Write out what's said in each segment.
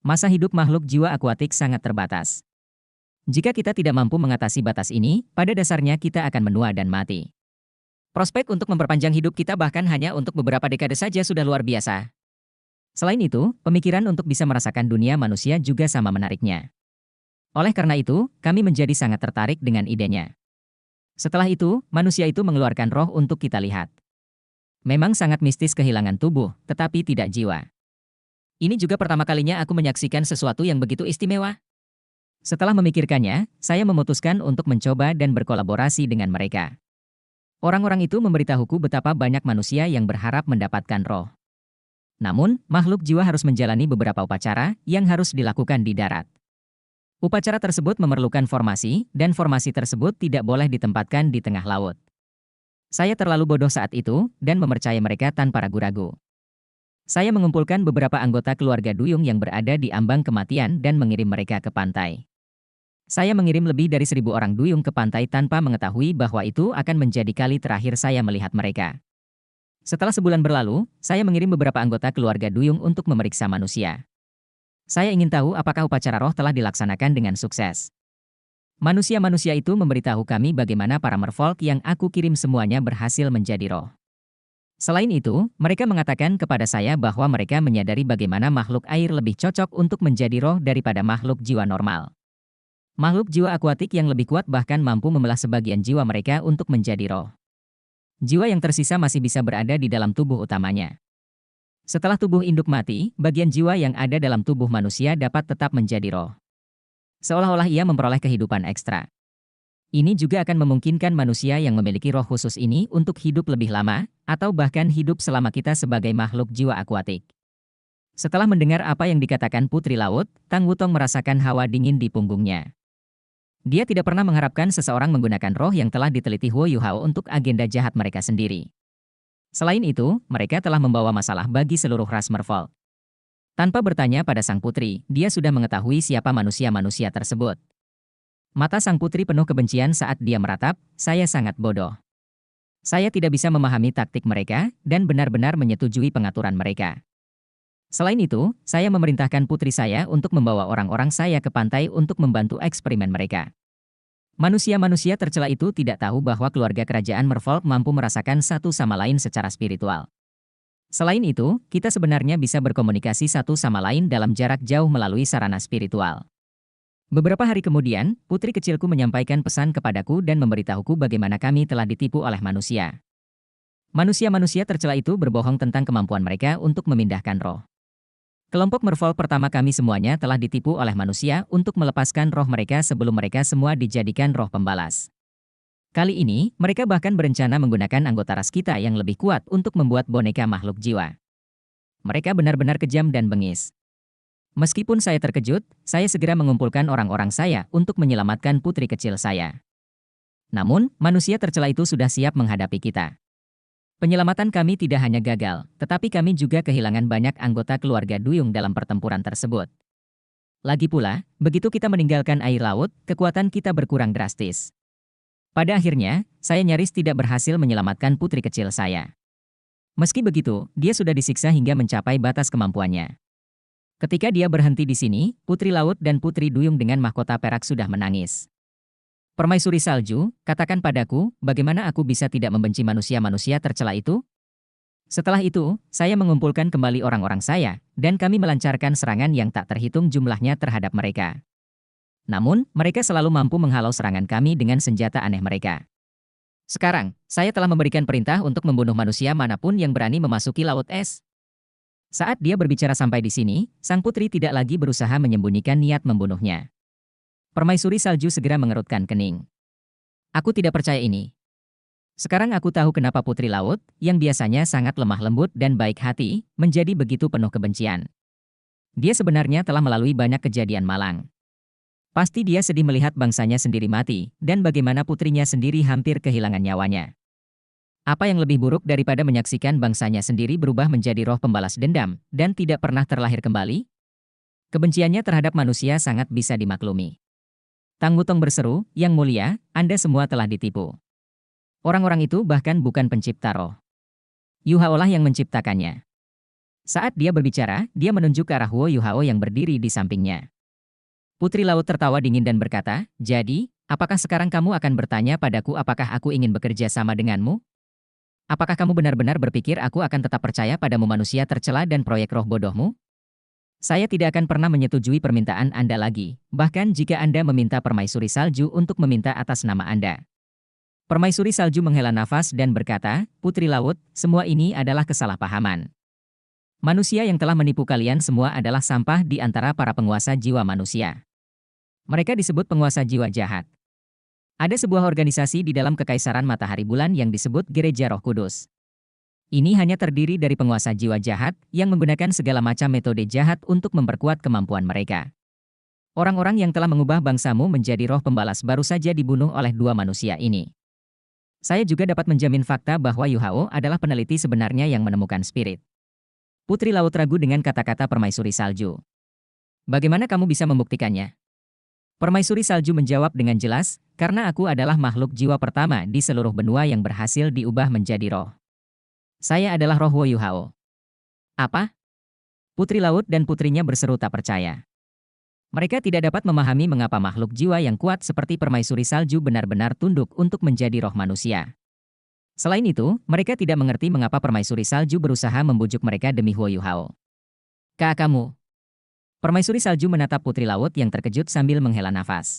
Masa hidup makhluk jiwa akuatik sangat terbatas. Jika kita tidak mampu mengatasi batas ini, pada dasarnya kita akan menua dan mati. Prospek untuk memperpanjang hidup kita bahkan hanya untuk beberapa dekade saja sudah luar biasa. Selain itu, pemikiran untuk bisa merasakan dunia manusia juga sama menariknya. Oleh karena itu, kami menjadi sangat tertarik dengan idenya. Setelah itu, manusia itu mengeluarkan roh untuk kita lihat. Memang sangat mistis kehilangan tubuh, tetapi tidak jiwa. Ini juga pertama kalinya aku menyaksikan sesuatu yang begitu istimewa. Setelah memikirkannya, saya memutuskan untuk mencoba dan berkolaborasi dengan mereka. Orang-orang itu memberitahuku betapa banyak manusia yang berharap mendapatkan roh. Namun, makhluk jiwa harus menjalani beberapa upacara yang harus dilakukan di darat. Upacara tersebut memerlukan formasi, dan formasi tersebut tidak boleh ditempatkan di tengah laut. Saya terlalu bodoh saat itu, dan mempercayai mereka tanpa ragu-ragu. Saya mengumpulkan beberapa anggota keluarga duyung yang berada di ambang kematian dan mengirim mereka ke pantai. Saya mengirim lebih dari 1.000 orang duyung ke pantai tanpa mengetahui bahwa itu akan menjadi kali terakhir saya melihat mereka. Setelah sebulan berlalu, saya mengirim beberapa anggota keluarga duyung untuk memeriksa manusia. Saya ingin tahu apakah upacara roh telah dilaksanakan dengan sukses. Manusia-manusia itu memberitahu kami bagaimana para merfolk yang aku kirim semuanya berhasil menjadi roh. Selain itu, mereka mengatakan kepada saya bahwa mereka menyadari bagaimana makhluk air lebih cocok untuk menjadi roh daripada makhluk jiwa normal. Makhluk jiwa akuatik yang lebih kuat bahkan mampu membelah sebagian jiwa mereka untuk menjadi roh. Jiwa yang tersisa masih bisa berada di dalam tubuh utamanya. Setelah tubuh induk mati, bagian jiwa yang ada dalam tubuh manusia dapat tetap menjadi roh. Seolah-olah ia memperoleh kehidupan ekstra. Ini juga akan memungkinkan manusia yang memiliki roh khusus ini untuk hidup lebih lama, atau bahkan hidup selama kita sebagai makhluk jiwa akuatik. Setelah mendengar apa yang dikatakan Putri Laut, Tang Wutong merasakan hawa dingin di punggungnya. Dia tidak pernah mengharapkan seseorang menggunakan roh yang telah diteliti Huo Yuhao untuk agenda jahat mereka sendiri. Selain itu, mereka telah membawa masalah bagi seluruh ras merfolk. Tanpa bertanya pada sang putri, dia sudah mengetahui siapa manusia-manusia tersebut. Mata sang putri penuh kebencian saat dia meratap, saya sangat bodoh. Saya tidak bisa memahami taktik mereka, dan benar-benar menyetujui pengaturan mereka. Selain itu, saya memerintahkan putri saya untuk membawa orang-orang saya ke pantai untuk membantu eksperimen mereka. Manusia-manusia tercela itu tidak tahu bahwa keluarga kerajaan merfolk mampu merasakan satu sama lain secara spiritual. Selain itu, kita sebenarnya bisa berkomunikasi satu sama lain dalam jarak jauh melalui sarana spiritual. Beberapa hari kemudian, putri kecilku menyampaikan pesan kepadaku dan memberitahuku bagaimana kami telah ditipu oleh manusia. Manusia-manusia tercela itu berbohong tentang kemampuan mereka untuk memindahkan roh. Kelompok merfolk pertama kami semuanya telah ditipu oleh manusia untuk melepaskan roh mereka sebelum mereka semua dijadikan roh pembalas. Kali ini, mereka bahkan berencana menggunakan anggota ras kita yang lebih kuat untuk membuat boneka makhluk jiwa. Mereka benar-benar kejam dan bengis. Meskipun saya terkejut, saya segera mengumpulkan orang-orang saya untuk menyelamatkan putri kecil saya. Namun, manusia tercela itu sudah siap menghadapi kita. Penyelamatan kami tidak hanya gagal, tetapi kami juga kehilangan banyak anggota keluarga duyung dalam pertempuran tersebut. Lagi pula, begitu kita meninggalkan air laut, kekuatan kita berkurang drastis. Pada akhirnya, saya nyaris tidak berhasil menyelamatkan putri kecil saya. Meski begitu, dia sudah disiksa hingga mencapai batas kemampuannya. Ketika dia berhenti di sini, putri laut dan putri duyung dengan mahkota perak sudah menangis. Permaisuri salju, katakan padaku, bagaimana aku bisa tidak membenci manusia-manusia tercela itu? Setelah itu, saya mengumpulkan kembali orang-orang saya, dan kami melancarkan serangan yang tak terhitung jumlahnya terhadap mereka. Namun, mereka selalu mampu menghalau serangan kami dengan senjata aneh mereka. Sekarang, saya telah memberikan perintah untuk membunuh manusia manapun yang berani memasuki Laut Es. Saat dia berbicara sampai di sini, sang putri tidak lagi berusaha menyembunyikan niat membunuhnya. Permaisuri salju segera mengerutkan kening. Aku tidak percaya ini. Sekarang aku tahu kenapa putri laut, yang biasanya sangat lemah lembut dan baik hati, menjadi begitu penuh kebencian. Dia sebenarnya telah melalui banyak kejadian malang. Pasti dia sedih melihat bangsanya sendiri mati, dan bagaimana putrinya sendiri hampir kehilangan nyawanya. Apa yang lebih buruk daripada menyaksikan bangsanya sendiri berubah menjadi roh pembalas dendam, dan tidak pernah terlahir kembali? Kebenciannya terhadap manusia sangat bisa dimaklumi. Tang Wutong berseru, Yang Mulia, Anda semua telah ditipu. Orang-orang itu bahkan bukan pencipta roh. Yuhao lah yang menciptakannya. Saat dia berbicara, dia menunjuk ke arah Huo Yuhao yang berdiri di sampingnya. Putri Laut tertawa dingin dan berkata, "Jadi, apakah sekarang kamu akan bertanya padaku apakah aku ingin bekerja sama denganmu? Apakah kamu benar-benar berpikir aku akan tetap percaya padamu manusia tercela dan proyek roh bodohmu? Saya tidak akan pernah menyetujui permintaan Anda lagi, bahkan jika Anda meminta permaisuri salju untuk meminta atas nama Anda." Permaisuri salju menghela nafas dan berkata, "Putri Laut, semua ini adalah kesalahpahaman. Manusia yang telah menipu kalian semua adalah sampah di antara para penguasa jiwa manusia. Mereka disebut penguasa jiwa jahat. Ada sebuah organisasi di dalam Kekaisaran Matahari Bulan yang disebut Gereja Roh Kudus. Ini hanya terdiri dari penguasa jiwa jahat yang menggunakan segala macam metode jahat untuk memperkuat kemampuan mereka. Orang-orang yang telah mengubah bangsamu menjadi roh pembalas baru saja dibunuh oleh dua manusia ini. Saya juga dapat menjamin fakta bahwa Yuhao adalah peneliti sebenarnya yang menemukan spirit." Putri Laut ragu dengan kata-kata permaisuri salju. "Bagaimana kamu bisa membuktikannya?" Permaisuri salju menjawab dengan jelas, "Karena aku adalah makhluk jiwa pertama di seluruh benua yang berhasil diubah menjadi roh. Saya adalah roh Huo Yuhao." "Apa?" Putri Laut dan putrinya berseru tak percaya. Mereka tidak dapat memahami mengapa makhluk jiwa yang kuat seperti permaisuri salju benar-benar tunduk untuk menjadi roh manusia. Selain itu, mereka tidak mengerti mengapa permaisuri salju berusaha membujuk mereka demi Huo Yuhao. Kamu." Permaisuri salju menatap Putri Laut yang terkejut sambil menghela nafas.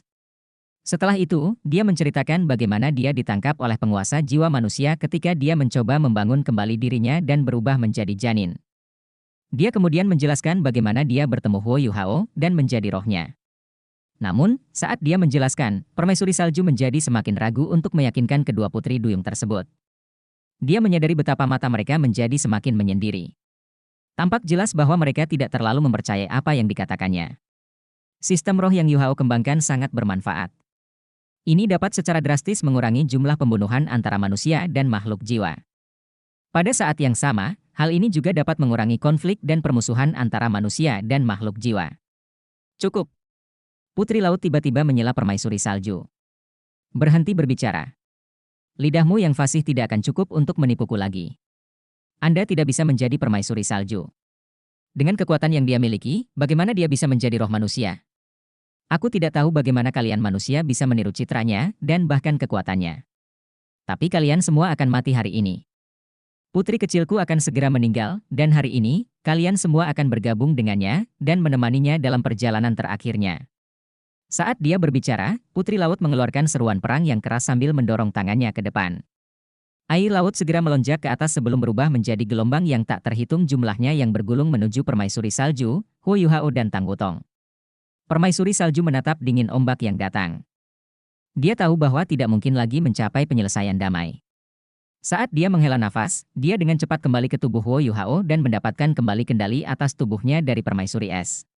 Setelah itu, dia menceritakan bagaimana dia ditangkap oleh penguasa jiwa manusia ketika dia mencoba membangun kembali dirinya dan berubah menjadi janin. Dia kemudian menjelaskan bagaimana dia bertemu Huo Yuhao dan menjadi rohnya. Namun, saat dia menjelaskan, permaisuri salju menjadi semakin ragu untuk meyakinkan kedua putri duyung tersebut. Dia menyadari betapa mata mereka menjadi semakin menyendiri. Tampak jelas bahwa mereka tidak terlalu mempercayai apa yang dikatakannya. Sistem roh yang Yuhao kembangkan sangat bermanfaat. Ini dapat secara drastis mengurangi jumlah pembunuhan antara manusia dan makhluk jiwa. Pada saat yang sama, hal ini juga dapat mengurangi konflik dan permusuhan antara manusia dan makhluk jiwa. "Cukup." Putri Laut tiba-tiba menyela permaisuri salju. "Berhenti berbicara. Lidahmu yang fasih tidak akan cukup untuk menipuku lagi. Anda tidak bisa menjadi permaisuri salju. Dengan kekuatan yang dia miliki, bagaimana dia bisa menjadi roh manusia? Aku tidak tahu bagaimana kalian manusia bisa meniru citranya dan bahkan kekuatannya. Tapi kalian semua akan mati hari ini. Putri kecilku akan segera meninggal, dan hari ini, kalian semua akan bergabung dengannya dan menemaninya dalam perjalanan terakhirnya." Saat dia berbicara, Putri Laut mengeluarkan seruan perang yang keras sambil mendorong tangannya ke depan. Air laut segera melonjak ke atas sebelum berubah menjadi gelombang yang tak terhitung jumlahnya yang bergulung menuju permaisuri salju, Huo Yuhao dan Tang Wutong. Permaisuri salju menatap dingin ombak yang datang. Dia tahu bahwa tidak mungkin lagi mencapai penyelesaian damai. Saat dia menghela nafas, dia dengan cepat kembali ke tubuh Huo Yuhao dan mendapatkan kembali kendali atas tubuhnya dari permaisuri es.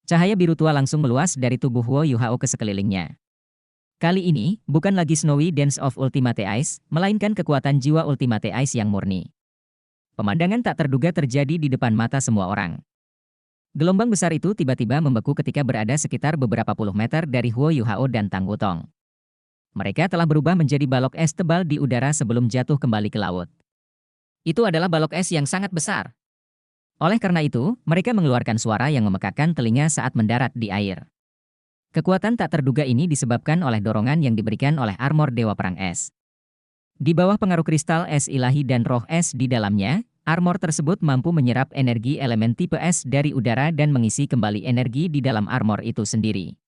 Cahaya biru tua langsung meluas dari tubuh Huo Yuhao ke sekelilingnya. Kali ini, bukan lagi Snowy Dance of Ultimate Ice, melainkan kekuatan jiwa Ultimate Ice yang murni. Pemandangan tak terduga terjadi di depan mata semua orang. Gelombang besar itu tiba-tiba membeku ketika berada sekitar beberapa puluh meter dari Huo Yuhao dan Tang Wutong. Mereka telah berubah menjadi balok es tebal di udara sebelum jatuh kembali ke laut. Itu adalah balok es yang sangat besar. Oleh karena itu, mereka mengeluarkan suara yang memekakkan telinga saat mendarat di air. Kekuatan tak terduga ini disebabkan oleh dorongan yang diberikan oleh armor Dewa Perang Es. Di bawah pengaruh kristal es ilahi dan roh es di dalamnya, armor tersebut mampu menyerap energi elemen tipe es dari udara dan mengisi kembali energi di dalam armor itu sendiri.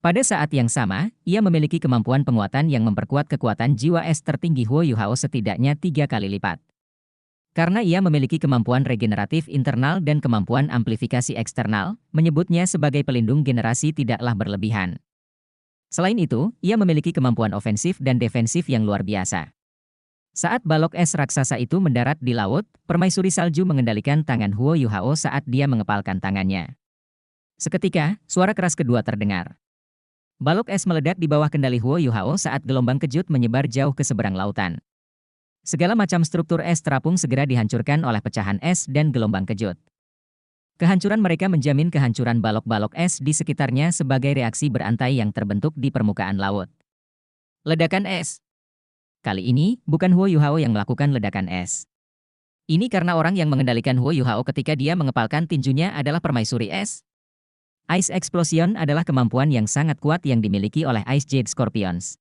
Pada saat yang sama, ia memiliki kemampuan penguatan yang memperkuat kekuatan jiwa es tertinggi Huo Yuhao setidaknya 3 kali lipat. Karena ia memiliki kemampuan regeneratif internal dan kemampuan amplifikasi eksternal, menyebutnya sebagai pelindung generasi tidaklah berlebihan. Selain itu, ia memiliki kemampuan ofensif dan defensif yang luar biasa. Saat balok es raksasa itu mendarat di laut, permaisuri salju mengendalikan tangan Huo Yuhao saat dia mengepalkan tangannya. Seketika, suara keras kedua terdengar. Balok es meledak di bawah kendali Huo Yuhao saat gelombang kejut menyebar jauh ke seberang lautan. Segala macam struktur es terapung segera dihancurkan oleh pecahan es dan gelombang kejut. Kehancuran mereka menjamin kehancuran balok-balok es di sekitarnya sebagai reaksi berantai yang terbentuk di permukaan laut. Ledakan es. Kali ini, bukan Huo Yuhao yang melakukan ledakan es. Ini karena orang yang mengendalikan Huo Yuhao ketika dia mengepalkan tinjunya adalah permaisuri es. Ice Explosion adalah kemampuan yang sangat kuat yang dimiliki oleh Ice Jade Scorpions.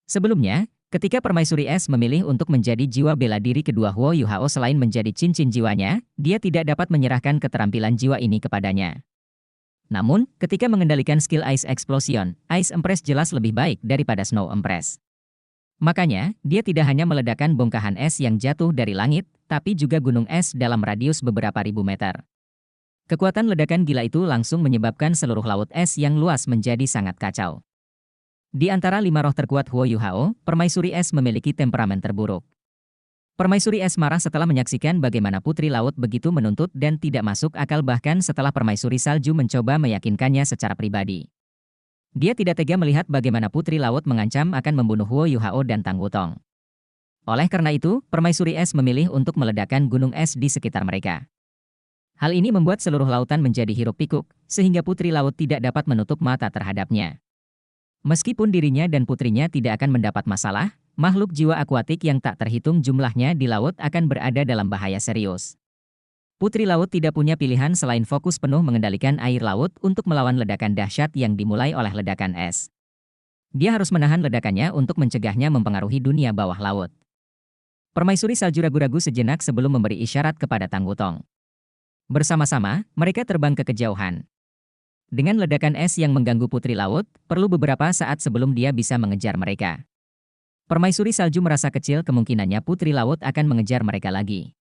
Sebelumnya, ketika permaisuri es memilih untuk menjadi jiwa bela diri kedua Huo Yuhao selain menjadi cincin jiwanya, dia tidak dapat menyerahkan keterampilan jiwa ini kepadanya. Namun, ketika mengendalikan skill Ice Explosion, Ice Empress jelas lebih baik daripada Snow Empress. Makanya, dia tidak hanya meledakkan bongkahan es yang jatuh dari langit, tapi juga gunung es dalam radius beberapa ribu meter. Kekuatan ledakan gila itu langsung menyebabkan seluruh laut es yang luas menjadi sangat kacau. Di antara 5 roh terkuat Huo Yuhao, permaisuri es memiliki temperamen terburuk. Permaisuri es marah setelah menyaksikan bagaimana putri laut begitu menuntut dan tidak masuk akal bahkan setelah permaisuri salju mencoba meyakinkannya secara pribadi. Dia tidak tega melihat bagaimana putri laut mengancam akan membunuh Huo Yuhao dan Tang Wutong. Oleh karena itu, permaisuri es memilih untuk meledakkan gunung es di sekitar mereka. Hal ini membuat seluruh lautan menjadi hiruk-pikuk, sehingga putri laut tidak dapat menutup mata terhadapnya. Meskipun dirinya dan putrinya tidak akan mendapat masalah, makhluk jiwa akuatik yang tak terhitung jumlahnya di laut akan berada dalam bahaya serius. Putri laut tidak punya pilihan selain fokus penuh mengendalikan air laut untuk melawan ledakan dahsyat yang dimulai oleh ledakan es. Dia harus menahan ledakannya untuk mencegahnya mempengaruhi dunia bawah laut. Permaisuri salju ragu-ragu sejenak sebelum memberi isyarat kepada Tang Wutong. Bersama-sama, mereka terbang ke kejauhan. Dengan ledakan es yang mengganggu putri laut, perlu beberapa saat sebelum dia bisa mengejar mereka. Permaisuri salju merasa kecil kemungkinannya putri laut akan mengejar mereka lagi.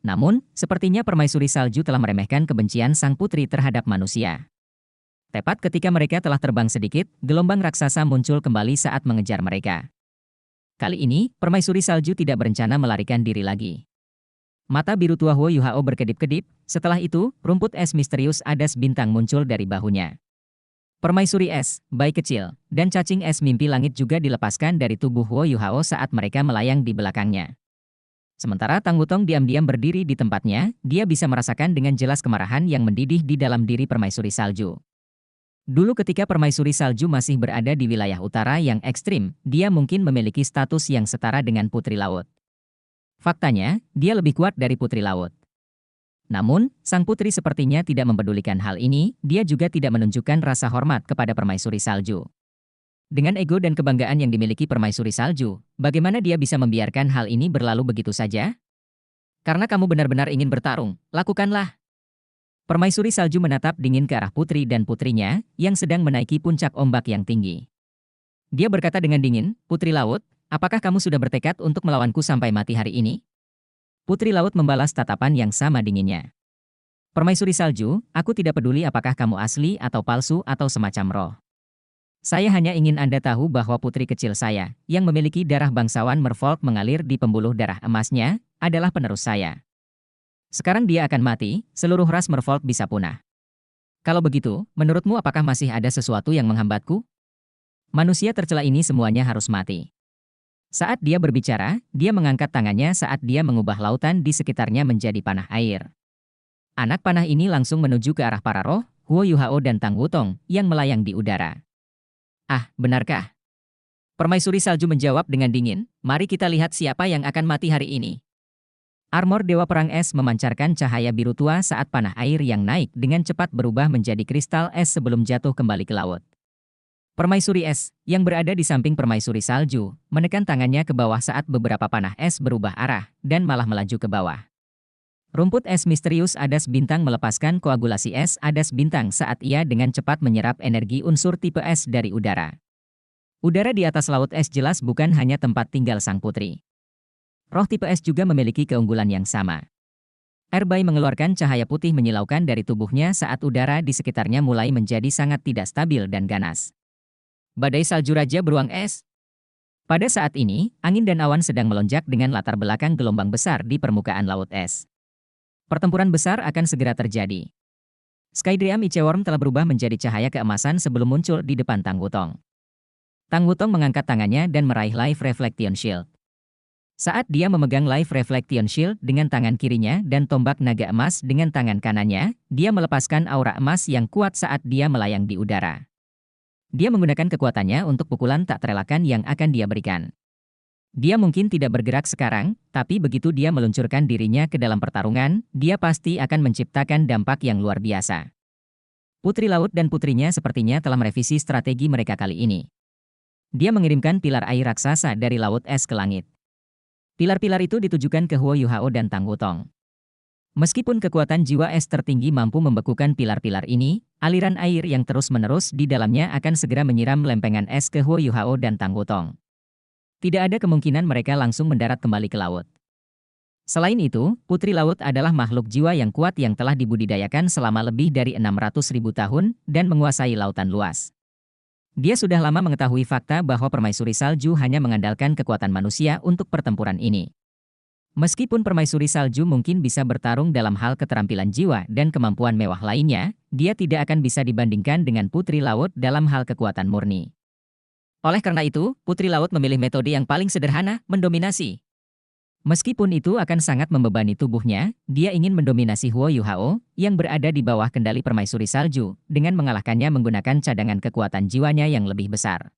Namun, sepertinya permaisuri salju telah meremehkan kebencian sang putri terhadap manusia. Tepat ketika mereka telah terbang sedikit, gelombang raksasa muncul kembali saat mengejar mereka. Kali ini, permaisuri salju tidak berencana melarikan diri lagi. Mata biru tua Huo Yuhao berkedip-kedip, setelah itu, rumput es misterius adas bintang muncul dari bahunya. Permaisuri es, bayi kecil, dan cacing es mimpi langit juga dilepaskan dari tubuh Huo Yuhao saat mereka melayang di belakangnya. Sementara Tang Wutong diam-diam berdiri di tempatnya, dia bisa merasakan dengan jelas kemarahan yang mendidih di dalam diri permaisuri salju. Dulu ketika permaisuri salju masih berada di wilayah utara yang ekstrim, dia mungkin memiliki status yang setara dengan putri laut. Faktanya, dia lebih kuat dari putri laut. Namun, sang putri sepertinya tidak mempedulikan hal ini, dia juga tidak menunjukkan rasa hormat kepada permaisuri salju. Dengan ego dan kebanggaan yang dimiliki permaisuri salju, bagaimana dia bisa membiarkan hal ini berlalu begitu saja? Karena kamu benar-benar ingin bertarung, lakukanlah. Permaisuri salju menatap dingin ke arah putri dan putrinya, yang sedang menaiki puncak ombak yang tinggi. Dia berkata dengan dingin, "Putri laut, apakah kamu sudah bertekad untuk melawanku sampai mati hari ini?" Putri laut membalas tatapan yang sama dinginnya. "Permaisuri salju, aku tidak peduli apakah kamu asli atau palsu atau semacam roh. Saya hanya ingin Anda tahu bahwa putri kecil saya, yang memiliki darah bangsawan Merfolk mengalir di pembuluh darah emasnya, adalah penerus saya. Sekarang dia akan mati, seluruh ras Merfolk bisa punah. Kalau begitu, menurutmu apakah masih ada sesuatu yang menghambatku? Manusia tercela ini semuanya harus mati." Saat dia berbicara, dia mengangkat tangannya saat dia mengubah lautan di sekitarnya menjadi panah air. Anak panah ini langsung menuju ke arah para roh, Huo Yuhao dan Tang Wutong, yang melayang di udara. "Ah, benarkah?" Permaisuri salju menjawab dengan dingin, "Mari kita lihat siapa yang akan mati hari ini." Armor Dewa Perang Es memancarkan cahaya biru tua saat panah air yang naik dengan cepat berubah menjadi kristal es sebelum jatuh kembali ke laut. Permaisuri es, yang berada di samping permaisuri salju, menekan tangannya ke bawah saat beberapa panah es berubah arah, dan malah melaju ke bawah. Rumput es misterius adas bintang melepaskan koagulasi es adas bintang saat ia dengan cepat menyerap energi unsur tipe es dari udara. Udara di atas laut es jelas bukan hanya tempat tinggal sang putri. Roh tipe es juga memiliki keunggulan yang sama. Airbai mengeluarkan cahaya putih menyilaukan dari tubuhnya saat udara di sekitarnya mulai menjadi sangat tidak stabil dan ganas. Badai salju raja beruang es. Pada saat ini, angin dan awan sedang melonjak dengan latar belakang gelombang besar di permukaan laut es. Pertempuran besar akan segera terjadi. Skydream Iceworm telah berubah menjadi cahaya keemasan sebelum muncul di depan Tang Wutong. Tang Wutong mengangkat tangannya dan meraih Life Reflection Shield. Saat dia memegang Life Reflection Shield dengan tangan kirinya dan tombak naga emas dengan tangan kanannya, dia melepaskan aura emas yang kuat saat dia melayang di udara. Dia menggunakan kekuatannya untuk pukulan tak terelakkan yang akan dia berikan. Dia mungkin tidak bergerak sekarang, tapi begitu dia meluncurkan dirinya ke dalam pertarungan, dia pasti akan menciptakan dampak yang luar biasa. Putri Laut dan putrinya sepertinya telah merevisi strategi mereka kali ini. Dia mengirimkan pilar air raksasa dari Laut Es ke langit. Pilar-pilar itu ditujukan ke Huo Yuhao dan Tang Wutong. Meskipun kekuatan jiwa es tertinggi mampu membekukan pilar-pilar ini, aliran air yang terus-menerus di dalamnya akan segera menyiram lempengan es ke Huo Yuhao dan Tang Wutong. Tidak ada kemungkinan mereka langsung mendarat kembali ke laut. Selain itu, Putri Laut adalah makhluk jiwa yang kuat yang telah dibudidayakan selama lebih dari 600.000 tahun dan menguasai lautan luas. Dia sudah lama mengetahui fakta bahwa permaisuri salju hanya mengandalkan kekuatan manusia untuk pertempuran ini. Meskipun permaisuri salju mungkin bisa bertarung dalam hal keterampilan jiwa dan kemampuan mewah lainnya, dia tidak akan bisa dibandingkan dengan Putri Laut dalam hal kekuatan murni. Oleh karena itu, Putri Laut memilih metode yang paling sederhana, mendominasi. Meskipun itu akan sangat membebani tubuhnya, dia ingin mendominasi Huo Yuhao, yang berada di bawah kendali permaisuri salju, dengan mengalahkannya menggunakan cadangan kekuatan jiwanya yang lebih besar.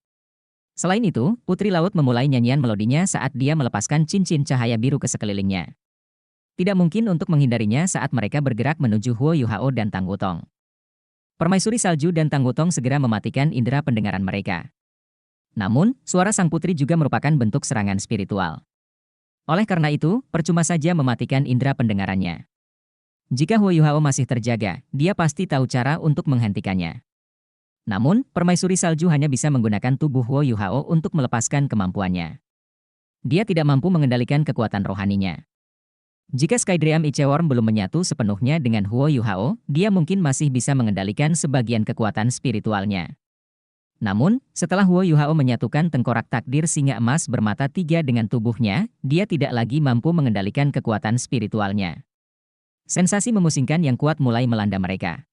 Selain itu, Putri Laut memulai nyanyian melodinya saat dia melepaskan cincin cahaya biru ke sekelilingnya. Tidak mungkin untuk menghindarinya saat mereka bergerak menuju Huo Yuhao dan Tang Wutong. Permaisuri salju dan Tang Wutong segera mematikan indera pendengaran mereka. Namun, suara sang putri juga merupakan bentuk serangan spiritual. Oleh karena itu, percuma saja mematikan indera pendengarannya. Jika Huo Yuhao masih terjaga, dia pasti tahu cara untuk menghentikannya. Namun, permaisuri salju hanya bisa menggunakan tubuh Huo Yuhao untuk melepaskan kemampuannya. Dia tidak mampu mengendalikan kekuatan rohaninya. Jika Skydream Iceworm belum menyatu sepenuhnya dengan Huo Yuhao, dia mungkin masih bisa mengendalikan sebagian kekuatan spiritualnya. Namun, setelah Huo Yuhao menyatukan tengkorak takdir singa emas bermata 3 dengan tubuhnya, dia tidak lagi mampu mengendalikan kekuatan spiritualnya. Sensasi memusingkan yang kuat mulai melanda mereka.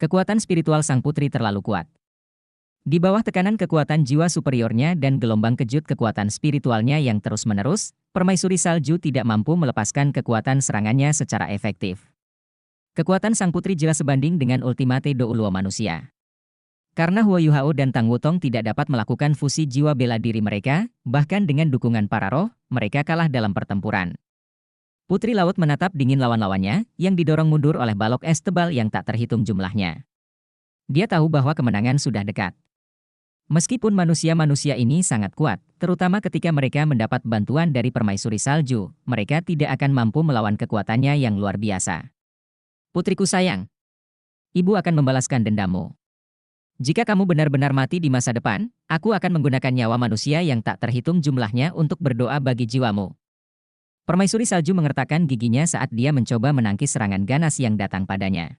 Kekuatan spiritual sang putri terlalu kuat. Di bawah tekanan kekuatan jiwa superiornya dan gelombang kejut kekuatan spiritualnya yang terus-menerus, permaisuri salju tidak mampu melepaskan kekuatan serangannya secara efektif. Kekuatan sang putri jelas sebanding dengan ultimate douluo manusia. Karena Huo Yuhao dan Tang Wutong tidak dapat melakukan fusi jiwa bela diri mereka, bahkan dengan dukungan para roh, mereka kalah dalam pertempuran. Putri Laut menatap dingin lawan-lawannya, yang didorong mundur oleh balok es tebal yang tak terhitung jumlahnya. Dia tahu bahwa kemenangan sudah dekat. Meskipun manusia-manusia ini sangat kuat, terutama ketika mereka mendapat bantuan dari permaisuri salju, mereka tidak akan mampu melawan kekuatannya yang luar biasa. Putriku sayang, ibu akan membalaskan dendammu. Jika kamu benar-benar mati di masa depan, aku akan menggunakan nyawa manusia yang tak terhitung jumlahnya untuk berdoa bagi jiwamu. Permaisuri salju mengertakkan giginya saat dia mencoba menangkis serangan ganas yang datang padanya.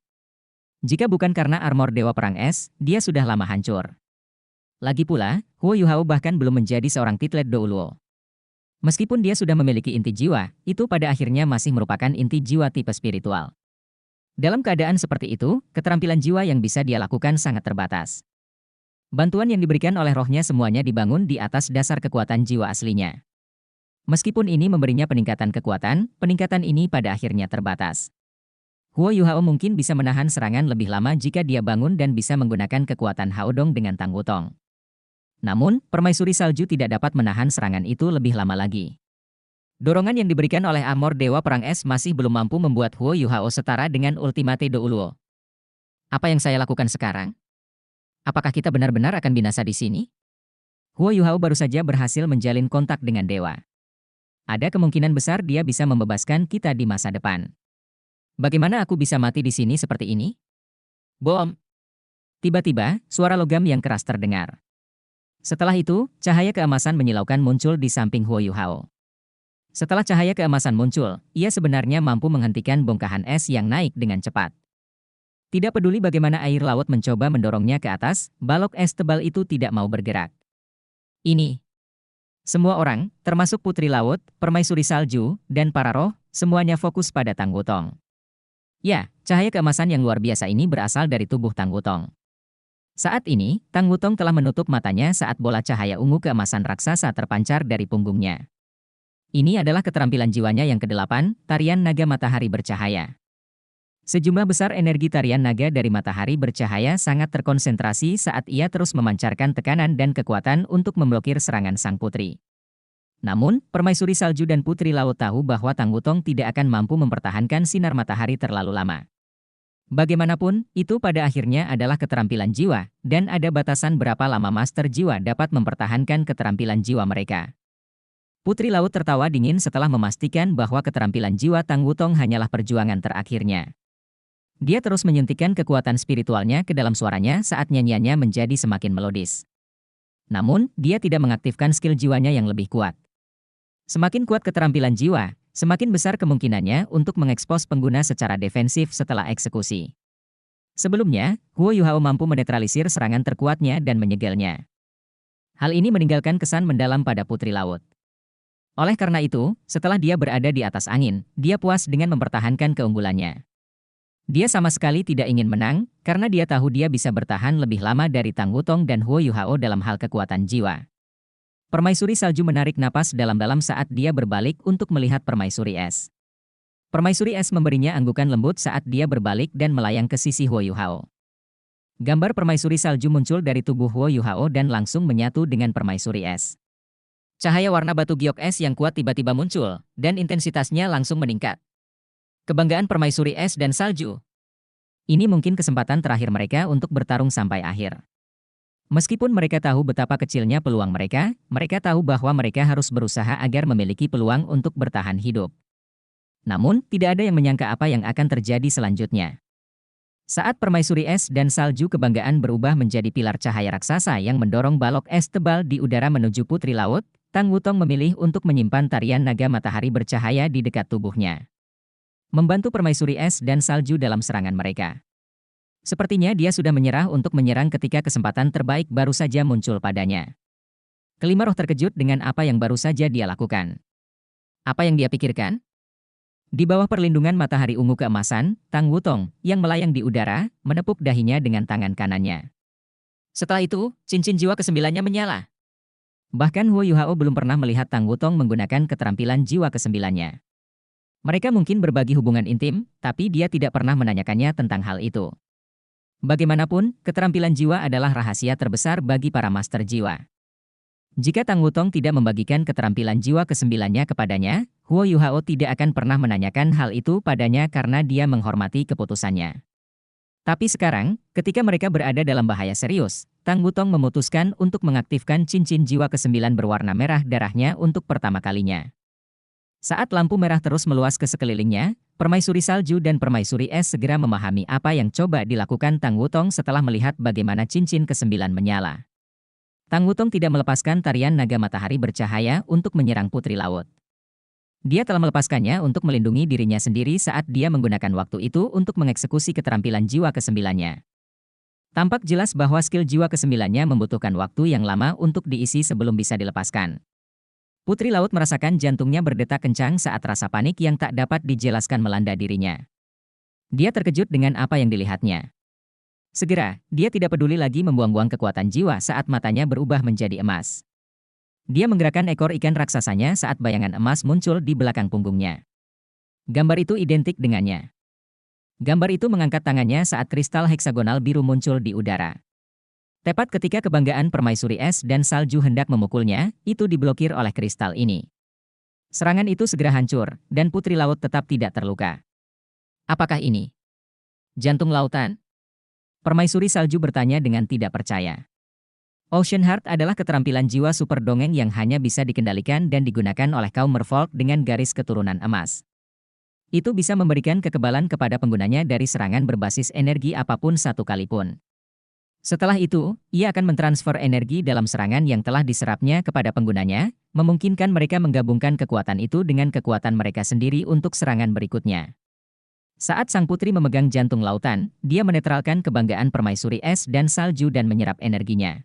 Jika bukan karena armor Dewa Perang Es, dia sudah lama hancur. Lagi pula, Huo Yuhao bahkan belum menjadi seorang titlet douluo. Meskipun dia sudah memiliki inti jiwa, itu pada akhirnya masih merupakan inti jiwa tipe spiritual. Dalam keadaan seperti itu, keterampilan jiwa yang bisa dia lakukan sangat terbatas. Bantuan yang diberikan oleh rohnya semuanya dibangun di atas dasar kekuatan jiwa aslinya. Meskipun ini memberinya peningkatan kekuatan, peningkatan ini pada akhirnya terbatas. Huo Yuhao mungkin bisa menahan serangan lebih lama jika dia bangun dan bisa menggunakan kekuatan Haodong dengan Tang Wutong. Namun, permaisuri salju tidak dapat menahan serangan itu lebih lama lagi. Dorongan yang diberikan oleh armor Dewa Perang Es masih belum mampu membuat Huo Yuhao setara dengan ultimate douluo. Apa yang saya lakukan sekarang? Apakah kita benar-benar akan binasa di sini? Huo Yuhao baru saja berhasil menjalin kontak dengan dewa. Ada kemungkinan besar dia bisa membebaskan kita di masa depan. Bagaimana aku bisa mati di sini seperti ini? Bom! Tiba-tiba, suara logam yang keras terdengar. Setelah itu, cahaya keemasan menyilaukan muncul di samping Huo Yuhao. Setelah cahaya keemasan muncul, ia sebenarnya mampu menghentikan bongkahan es yang naik dengan cepat. Tidak peduli bagaimana air laut mencoba mendorongnya ke atas, balok es tebal itu tidak mau bergerak. Ini. Semua orang, termasuk Putri Laut, Permaisuri Salju, dan para roh, semuanya fokus pada Tang Wutong. Ya, cahaya keemasan yang luar biasa ini berasal dari tubuh Tang Wutong. Saat ini, Tang Wutong telah menutup matanya saat bola cahaya ungu keemasan raksasa terpancar dari punggungnya. Ini adalah keterampilan jiwanya yang ke-8, tarian naga matahari bercahaya. Sejumlah besar energi tarian naga dari matahari bercahaya sangat terkonsentrasi saat ia terus memancarkan tekanan dan kekuatan untuk memblokir serangan sang putri. Namun, permaisuri salju dan putri laut tahu bahwa Tang Wutong tidak akan mampu mempertahankan sinar matahari terlalu lama. Bagaimanapun, itu pada akhirnya adalah keterampilan jiwa, dan ada batasan berapa lama master jiwa dapat mempertahankan keterampilan jiwa mereka. Putri laut tertawa dingin setelah memastikan bahwa keterampilan jiwa Tang Wutong hanyalah perjuangan terakhirnya. Dia terus menyuntikkan kekuatan spiritualnya ke dalam suaranya saat nyanyiannya menjadi semakin melodis. Namun, dia tidak mengaktifkan skill jiwanya yang lebih kuat. Semakin kuat keterampilan jiwa, semakin besar kemungkinannya untuk mengekspos pengguna secara defensif setelah eksekusi. Sebelumnya, Huo Yuhao mampu menetralisir serangan terkuatnya dan menyegelnya. Hal ini meninggalkan kesan mendalam pada Putri Laut. Oleh karena itu, setelah dia berada di atas angin, dia puas dengan mempertahankan keunggulannya. Dia sama sekali tidak ingin menang, karena dia tahu dia bisa bertahan lebih lama dari Tang Wutong dan Huo Yuhao dalam hal kekuatan jiwa. Permaisuri salju menarik napas dalam-dalam saat dia berbalik untuk melihat permaisuri es. Permaisuri es memberinya anggukan lembut saat dia berbalik dan melayang ke sisi Huo Yuhao. Gambar permaisuri salju muncul dari tubuh Huo Yuhao dan langsung menyatu dengan permaisuri es. Cahaya warna batu giok es yang kuat tiba-tiba muncul, dan intensitasnya langsung meningkat. Kebanggaan permaisuri es dan salju. Ini mungkin kesempatan terakhir mereka untuk bertarung sampai akhir. Meskipun mereka tahu betapa kecilnya peluang mereka tahu bahwa mereka harus berusaha agar memiliki peluang untuk bertahan hidup. Namun, tidak ada yang menyangka apa yang akan terjadi selanjutnya. Saat permaisuri es dan salju kebanggaan berubah menjadi pilar cahaya raksasa yang mendorong balok es tebal di udara menuju Putri Laut, Tang Wutong memilih untuk menyimpan tarian naga matahari bercahaya di dekat tubuhnya. Membantu permaisuri es dan salju dalam serangan mereka. Sepertinya dia sudah menyerah untuk menyerang ketika kesempatan terbaik baru saja muncul padanya. Kelima roh terkejut dengan apa yang baru saja dia lakukan. Apa yang dia pikirkan? Di bawah perlindungan matahari ungu keemasan, Tang Wutong, yang melayang di udara, menepuk dahinya dengan tangan kanannya. Setelah itu, cincin jiwa kesembilannya menyala. Bahkan Huo Yuhao belum pernah melihat Tang Wutong menggunakan keterampilan jiwa kesembilannya. Mereka mungkin berbagi hubungan intim, tapi dia tidak pernah menanyakannya tentang hal itu. Bagaimanapun, keterampilan jiwa adalah rahasia terbesar bagi para master jiwa. Jika Tang Wutong tidak membagikan keterampilan jiwa kesembilannya kepadanya, Huo Yuhao tidak akan pernah menanyakan hal itu padanya karena dia menghormati keputusannya. Tapi sekarang, ketika mereka berada dalam bahaya serius, Tang Wutong memutuskan untuk mengaktifkan cincin jiwa kesembilan berwarna merah darahnya untuk pertama kalinya. Saat lampu merah terus meluas ke sekelilingnya, permaisuri salju dan permaisuri es segera memahami apa yang coba dilakukan Tang Wutong setelah melihat bagaimana cincin kesembilan menyala. Tang Wutong tidak melepaskan tarian naga matahari bercahaya untuk menyerang Putri Laut. Dia telah melepaskannya untuk melindungi dirinya sendiri saat dia menggunakan waktu itu untuk mengeksekusi keterampilan jiwa kesembilannya. Tampak jelas bahwa skill jiwa kesembilannya membutuhkan waktu yang lama untuk diisi sebelum bisa dilepaskan. Putri Laut merasakan jantungnya berdetak kencang saat rasa panik yang tak dapat dijelaskan melanda dirinya. Dia terkejut dengan apa yang dilihatnya. Segera, dia tidak peduli lagi membuang-buang kekuatan jiwa saat matanya berubah menjadi emas. Dia menggerakkan ekor ikan raksasanya saat bayangan emas muncul di belakang punggungnya. Gambar itu identik dengannya. Gambar itu mengangkat tangannya saat kristal heksagonal biru muncul di udara. Tepat ketika kebanggaan permaisuri es dan salju hendak memukulnya, itu diblokir oleh kristal ini. Serangan itu segera hancur, dan Putri Laut tetap tidak terluka. Apakah ini jantung lautan? Permaisuri salju bertanya dengan tidak percaya. Ocean Heart adalah keterampilan jiwa super dongeng yang hanya bisa dikendalikan dan digunakan oleh kaum merfolk dengan garis keturunan emas. Itu bisa memberikan kekebalan kepada penggunanya dari serangan berbasis energi apapun satu kali pun. Setelah itu, ia akan mentransfer energi dalam serangan yang telah diserapnya kepada penggunanya, memungkinkan mereka menggabungkan kekuatan itu dengan kekuatan mereka sendiri untuk serangan berikutnya. Saat sang putri memegang jantung lautan, dia menetralkan kebanggaan permaisuri es dan salju dan menyerap energinya.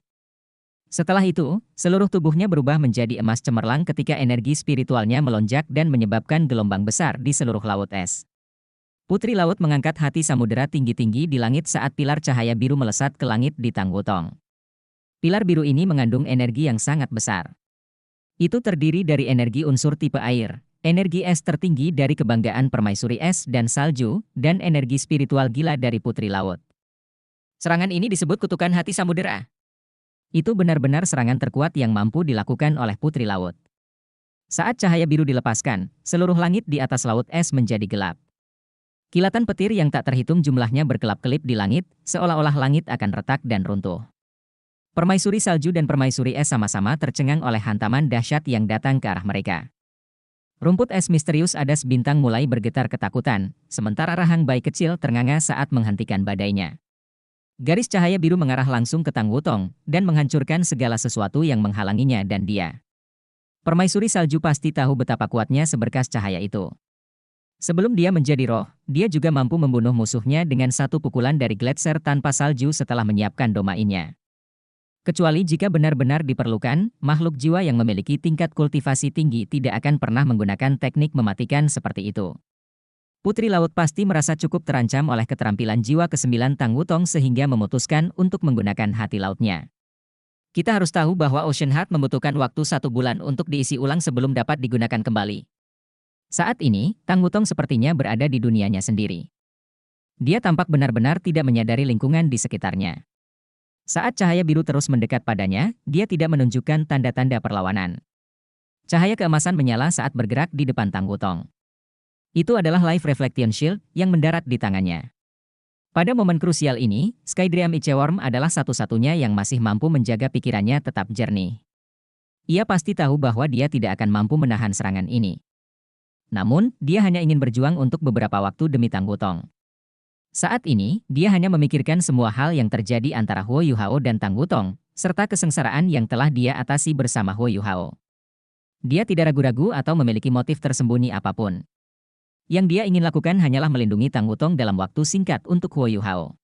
Setelah itu, seluruh tubuhnya berubah menjadi emas cemerlang ketika energi spiritualnya melonjak dan menyebabkan gelombang besar di seluruh laut es. Putri Laut mengangkat hati samudera tinggi-tinggi di langit saat pilar cahaya biru melesat ke langit di Tang Wutong. Pilar biru ini mengandung energi yang sangat besar. Itu terdiri dari energi unsur tipe air, energi es tertinggi dari kebanggaan permaisuri es dan salju, dan energi spiritual gila dari Putri Laut. Serangan ini disebut kutukan hati samudera. Itu benar-benar serangan terkuat yang mampu dilakukan oleh Putri Laut. Saat cahaya biru dilepaskan, seluruh langit di atas laut es menjadi gelap. Kilatan petir yang tak terhitung jumlahnya berkelap-kelip di langit, seolah-olah langit akan retak dan runtuh. Permaisuri salju dan permaisuri es sama-sama tercengang oleh hantaman dahsyat yang datang ke arah mereka. Rumput es misterius Adas Bintang mulai bergetar ketakutan, sementara rahang bayi kecil ternganga saat menghentikan badainya. Garis cahaya biru mengarah langsung ke Tang Wutong, dan menghancurkan segala sesuatu yang menghalanginya dan dia. Permaisuri salju pasti tahu betapa kuatnya seberkas cahaya itu. Sebelum dia menjadi roh, dia juga mampu membunuh musuhnya dengan satu pukulan dari gletser tanpa salju setelah menyiapkan domainnya. Kecuali jika benar-benar diperlukan, makhluk jiwa yang memiliki tingkat kultivasi tinggi tidak akan pernah menggunakan teknik mematikan seperti itu. Putri Laut pasti merasa cukup terancam oleh keterampilan jiwa ke-9 Tang Wutong sehingga memutuskan untuk menggunakan hati lautnya. Kita harus tahu bahwa Ocean Heart membutuhkan waktu 1 bulan untuk diisi ulang sebelum dapat digunakan kembali. Saat ini, Tang Wutong sepertinya berada di dunianya sendiri. Dia tampak benar-benar tidak menyadari lingkungan di sekitarnya. Saat cahaya biru terus mendekat padanya, dia tidak menunjukkan tanda-tanda perlawanan. Cahaya keemasan menyala saat bergerak di depan Tang Wutong. Itu adalah Life Reflection Shield yang mendarat di tangannya. Pada momen krusial ini, Skydream Iceworm adalah satu-satunya yang masih mampu menjaga pikirannya tetap jernih. Ia pasti tahu bahwa dia tidak akan mampu menahan serangan ini. Namun, dia hanya ingin berjuang untuk beberapa waktu demi Tang Wutong. Saat ini, dia hanya memikirkan semua hal yang terjadi antara Huo Yuhao dan Tang Wutong, serta kesengsaraan yang telah dia atasi bersama Huo Yuhao. Dia tidak ragu-ragu atau memiliki motif tersembunyi apapun. Yang dia ingin lakukan hanyalah melindungi Tang Wutong dalam waktu singkat untuk Huo Yuhao.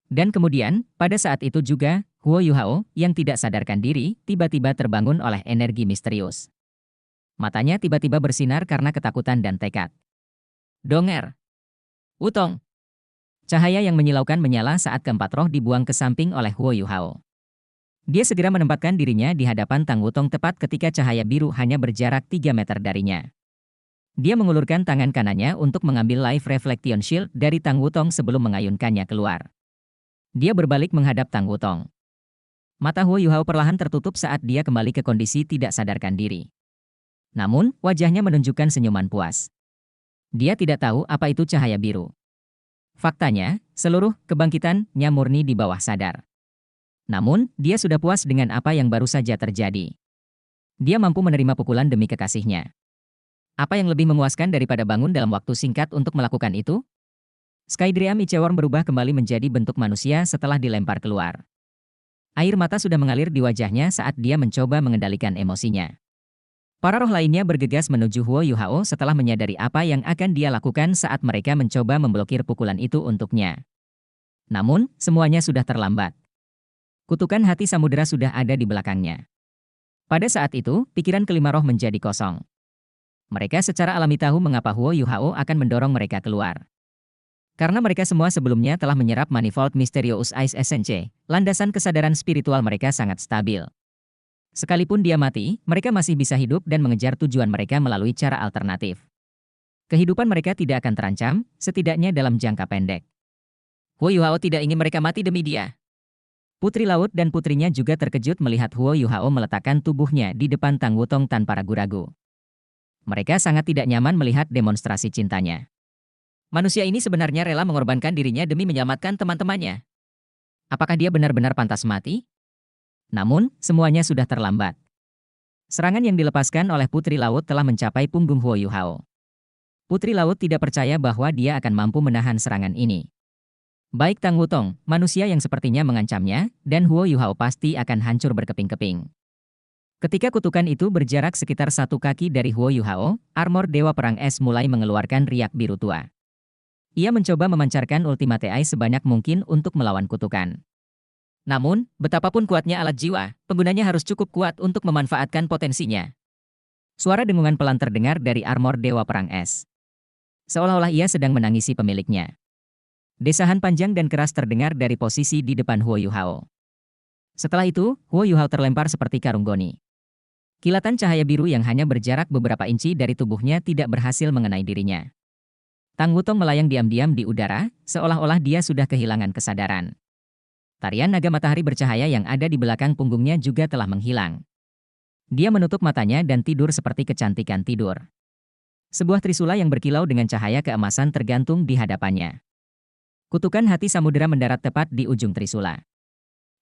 Dan kemudian, pada saat itu juga, Huo Yuhao, yang tidak sadarkan diri, tiba-tiba terbangun oleh energi misterius. Matanya tiba-tiba bersinar karena ketakutan dan tekad. Donger! Wutong! Cahaya yang menyilaukan menyala saat keempat roh dibuang ke samping oleh Huo Yuhao. Dia segera menempatkan dirinya di hadapan Tang Wutong tepat ketika cahaya biru hanya berjarak 3 meter darinya. Dia mengulurkan tangan kanannya untuk mengambil Life Reflection Shield dari Tang Wutong sebelum mengayunkannya keluar. Dia berbalik menghadap Tang Wutong. Mata Huo Yuhao perlahan tertutup saat dia kembali ke kondisi tidak sadarkan diri. Namun, wajahnya menunjukkan senyuman puas. Dia tidak tahu apa itu cahaya biru. Faktanya, seluruh kebangkitannya murni di bawah sadar. Namun, dia sudah puas dengan apa yang baru saja terjadi. Dia mampu menerima pukulan demi kekasihnya. Apa yang lebih memuaskan daripada bangun dalam waktu singkat untuk melakukan itu? Skydream Iceworm berubah kembali menjadi bentuk manusia setelah dilempar keluar. Air mata sudah mengalir di wajahnya saat dia mencoba mengendalikan emosinya. Para roh lainnya bergegas menuju Huo Yuhao setelah menyadari apa yang akan dia lakukan saat mereka mencoba memblokir pukulan itu untuknya. Namun, semuanya sudah terlambat. Kutukan hati samudera sudah ada di belakangnya. Pada saat itu, pikiran kelima roh menjadi kosong. Mereka secara alami tahu mengapa Huo Yuhao akan mendorong mereka keluar. Karena mereka semua sebelumnya telah menyerap Manifold Mysterious Ice Essence, landasan kesadaran spiritual mereka sangat stabil. Sekalipun dia mati, mereka masih bisa hidup dan mengejar tujuan mereka melalui cara alternatif. Kehidupan mereka tidak akan terancam, setidaknya dalam jangka pendek. Huo Yuhao tidak ingin mereka mati demi dia. Putri Laut dan putrinya juga terkejut melihat Huo Yuhao meletakkan tubuhnya di depan Tang Wutong tanpa ragu-ragu. Mereka sangat tidak nyaman melihat demonstrasi cintanya. Manusia ini sebenarnya rela mengorbankan dirinya demi menyelamatkan teman-temannya. Apakah dia benar-benar pantas mati? Namun, semuanya sudah terlambat. Serangan yang dilepaskan oleh Putri Laut telah mencapai punggung Huo Yuhao. Putri Laut tidak percaya bahwa dia akan mampu menahan serangan ini. Baik Tang Wutong, manusia yang sepertinya mengancamnya, dan Huo Yuhao pasti akan hancur berkeping-keping. Ketika kutukan itu berjarak sekitar 1 kaki dari Huo Yuhao, armor Dewa Perang Es mulai mengeluarkan riak biru tua. Ia mencoba memancarkan Ultimate Eye sebanyak mungkin untuk melawan kutukan. Namun, betapapun kuatnya alat jiwa, penggunanya harus cukup kuat untuk memanfaatkan potensinya. Suara dengungan pelan terdengar dari armor Dewa Perang Es. Seolah-olah ia sedang menangisi pemiliknya. Desahan panjang dan keras terdengar dari posisi di depan Huo Yuhao. Setelah itu, Huo Yuhao terlempar seperti karung goni. Kilatan cahaya biru yang hanya berjarak beberapa inci dari tubuhnya tidak berhasil mengenai dirinya. Tang Wutong melayang diam-diam di udara, seolah-olah dia sudah kehilangan kesadaran. Tarian naga matahari bercahaya yang ada di belakang punggungnya juga telah menghilang. Dia menutup matanya dan tidur seperti kecantikan tidur. Sebuah trisula yang berkilau dengan cahaya keemasan tergantung di hadapannya. Kutukan hati samudera mendarat tepat di ujung trisula.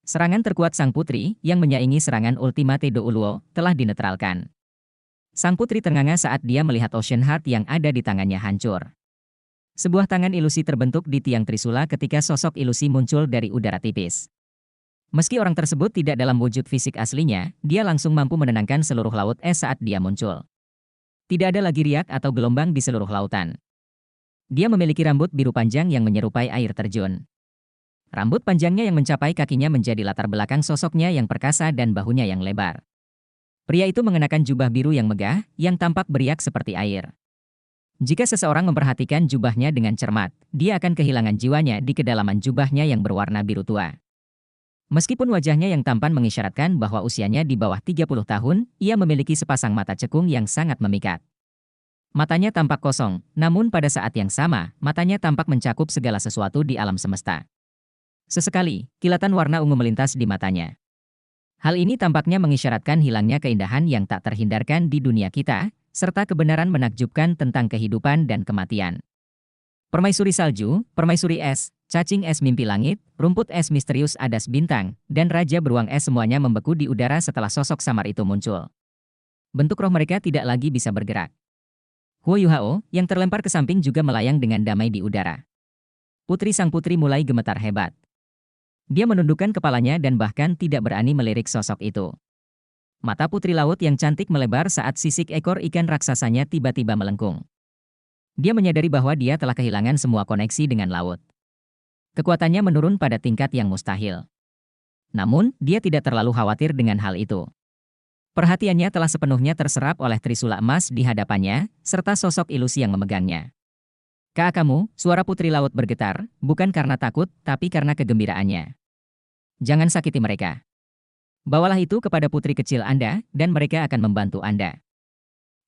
Serangan terkuat sang putri, yang menyaingi serangan Ultimate Douluo, telah dinetralkan. Sang putri ternganga saat dia melihat Ocean Heart yang ada di tangannya hancur. Sebuah tangan ilusi terbentuk di tiang trisula ketika sosok ilusi muncul dari udara tipis. Meski orang tersebut tidak dalam wujud fisik aslinya, dia langsung mampu menenangkan seluruh laut es saat dia muncul. Tidak ada lagi riak atau gelombang di seluruh lautan. Dia memiliki rambut biru panjang yang menyerupai air terjun. Rambut panjangnya yang mencapai kakinya menjadi latar belakang sosoknya yang perkasa dan bahunya yang lebar. Pria itu mengenakan jubah biru yang megah, yang tampak beriak seperti air. Jika seseorang memperhatikan jubahnya dengan cermat, dia akan kehilangan jiwanya di kedalaman jubahnya yang berwarna biru tua. Meskipun wajahnya yang tampan mengisyaratkan bahwa usianya di bawah 30 tahun, ia memiliki sepasang mata cekung yang sangat memikat. Matanya tampak kosong, namun pada saat yang sama, matanya tampak mencakup segala sesuatu di alam semesta. Sesekali, kilatan warna ungu melintas di matanya. Hal ini tampaknya mengisyaratkan hilangnya keindahan yang tak terhindarkan di dunia kita, serta kebenaran menakjubkan tentang kehidupan dan kematian. Permaisuri salju, permaisuri es, cacing es mimpi langit, rumput es misterius adas bintang, dan raja beruang es semuanya membeku di udara setelah sosok samar itu muncul. Bentuk roh mereka tidak lagi bisa bergerak. Huo Yuhao, yang terlempar ke samping juga melayang dengan damai di udara. Putri sang putri mulai gemetar hebat. Dia menundukkan kepalanya dan bahkan tidak berani melirik sosok itu. Mata putri laut yang cantik melebar saat sisik ekor ikan raksasanya tiba-tiba melengkung. Dia menyadari bahwa dia telah kehilangan semua koneksi dengan laut. Kekuatannya menurun pada tingkat yang mustahil. Namun, dia tidak terlalu khawatir dengan hal itu. Perhatiannya telah sepenuhnya terserap oleh trisula emas di hadapannya, serta sosok ilusi yang memegangnya. Kamu, suara putri laut bergetar, bukan karena takut, tapi karena kegembiraannya. Jangan sakiti mereka. Bawalah itu kepada putri kecil Anda, dan mereka akan membantu Anda.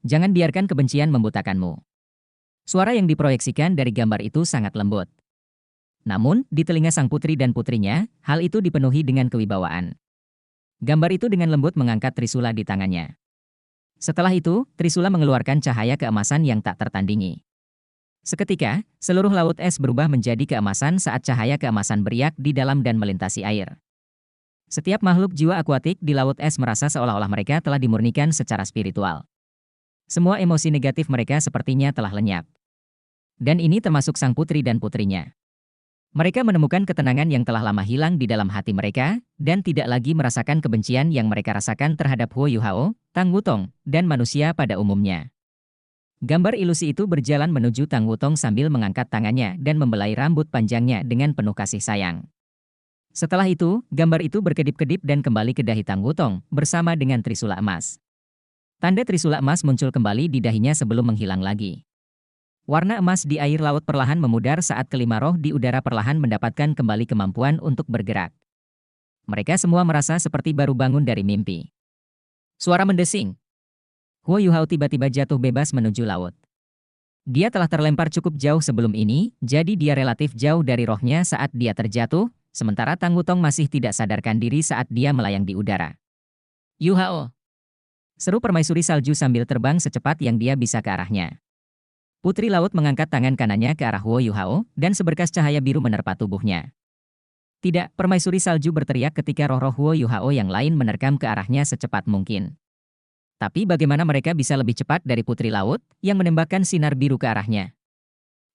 Jangan biarkan kebencian membutakanmu. Suara yang diproyeksikan dari gambar itu sangat lembut. Namun, di telinga sang putri dan putrinya, hal itu dipenuhi dengan kewibawaan. Gambar itu dengan lembut mengangkat trisula di tangannya. Setelah itu, trisula mengeluarkan cahaya keemasan yang tak tertandingi. Seketika, seluruh laut es berubah menjadi keemasan saat cahaya keemasan beriak di dalam dan melintasi air. Setiap makhluk jiwa akuatik di laut es merasa seolah-olah mereka telah dimurnikan secara spiritual. Semua emosi negatif mereka sepertinya telah lenyap. Dan ini termasuk sang putri dan putrinya. Mereka menemukan ketenangan yang telah lama hilang di dalam hati mereka, dan tidak lagi merasakan kebencian yang mereka rasakan terhadap Huo Yuhao, Tang Wutong, dan manusia pada umumnya. Gambar ilusi itu berjalan menuju Tang Wutong sambil mengangkat tangannya dan membelai rambut panjangnya dengan penuh kasih sayang. Setelah itu, gambar itu berkedip-kedip dan kembali ke dahi Tang Wutong, bersama dengan trisula emas. Tanda trisula emas muncul kembali di dahinya sebelum menghilang lagi. Warna emas di air laut perlahan memudar saat kelima roh di udara perlahan mendapatkan kembali kemampuan untuk bergerak. Mereka semua merasa seperti baru bangun dari mimpi. Suara mendesing. Huo Yuhao tiba-tiba jatuh bebas menuju laut. Dia telah terlempar cukup jauh sebelum ini, jadi dia relatif jauh dari rohnya saat dia terjatuh, sementara Tang Wutong masih tidak sadarkan diri saat dia melayang di udara. Yuhao! Seru permaisuri salju sambil terbang secepat yang dia bisa ke arahnya. Putri laut mengangkat tangan kanannya ke arah Huo Yuhao, dan seberkas cahaya biru menerpa tubuhnya. Tidak, permaisuri salju berteriak ketika roh-roh Huo Yuhao yang lain menerkam ke arahnya secepat mungkin. Tapi bagaimana mereka bisa lebih cepat dari putri laut, yang menembakkan sinar biru ke arahnya?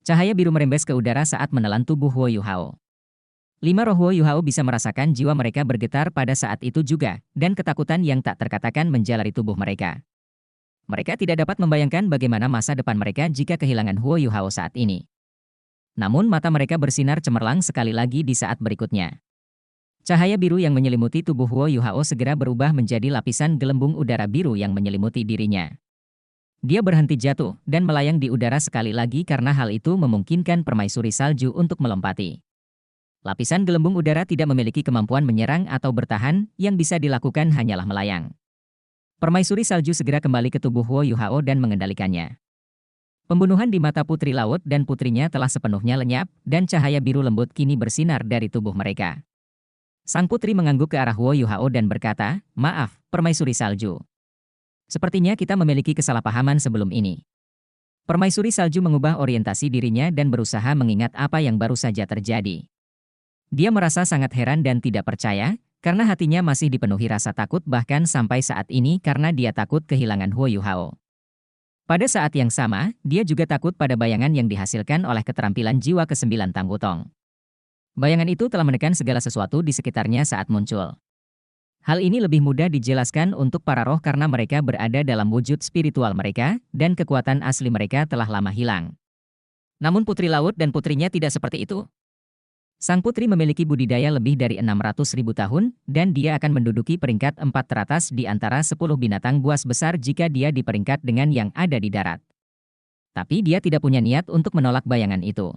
Cahaya biru merembes ke udara saat menelan tubuh Huo Yuhao. 5 roh Huo Yuhao bisa merasakan jiwa mereka bergetar pada saat itu juga, dan ketakutan yang tak terkatakan menjalari tubuh mereka. Mereka tidak dapat membayangkan bagaimana masa depan mereka jika kehilangan Huo Yuhao saat ini. Namun mata mereka bersinar cemerlang sekali lagi di saat berikutnya. Cahaya biru yang menyelimuti tubuh Huo Yuhao segera berubah menjadi lapisan gelembung udara biru yang menyelimuti dirinya. Dia berhenti jatuh dan melayang di udara sekali lagi karena hal itu memungkinkan permaisuri salju untuk melompati. Lapisan gelembung udara tidak memiliki kemampuan menyerang atau bertahan, yang bisa dilakukan hanyalah melayang. Permaisuri salju segera kembali ke tubuh Huo Yuhao dan mengendalikannya. Pembunuhan di mata putri laut dan putrinya telah sepenuhnya lenyap, dan cahaya biru lembut kini bersinar dari tubuh mereka. Sang putri mengangguk ke arah Huo Yuhao dan berkata, "Maaf, permaisuri salju. Sepertinya kita memiliki kesalahpahaman sebelum ini. Permaisuri salju mengubah orientasi dirinya dan berusaha mengingat apa yang baru saja terjadi. Dia merasa sangat heran dan tidak percaya, karena hatinya masih dipenuhi rasa takut bahkan sampai saat ini karena dia takut kehilangan Huo Yuhao. Pada saat yang sama, dia juga takut pada bayangan yang dihasilkan oleh keterampilan jiwa ke-9 Tang Wutong. Bayangan itu telah menekan segala sesuatu di sekitarnya saat muncul. Hal ini lebih mudah dijelaskan untuk para roh karena mereka berada dalam wujud spiritual mereka, dan kekuatan asli mereka telah lama hilang. Namun Putri Laut dan putrinya tidak seperti itu. Sang putri memiliki budidaya lebih dari 600.000 tahun, dan dia akan menduduki peringkat 4 teratas di antara 10 binatang buas besar jika dia di peringkat dengan yang ada di darat. Tapi dia tidak punya niat untuk menolak bayangan itu.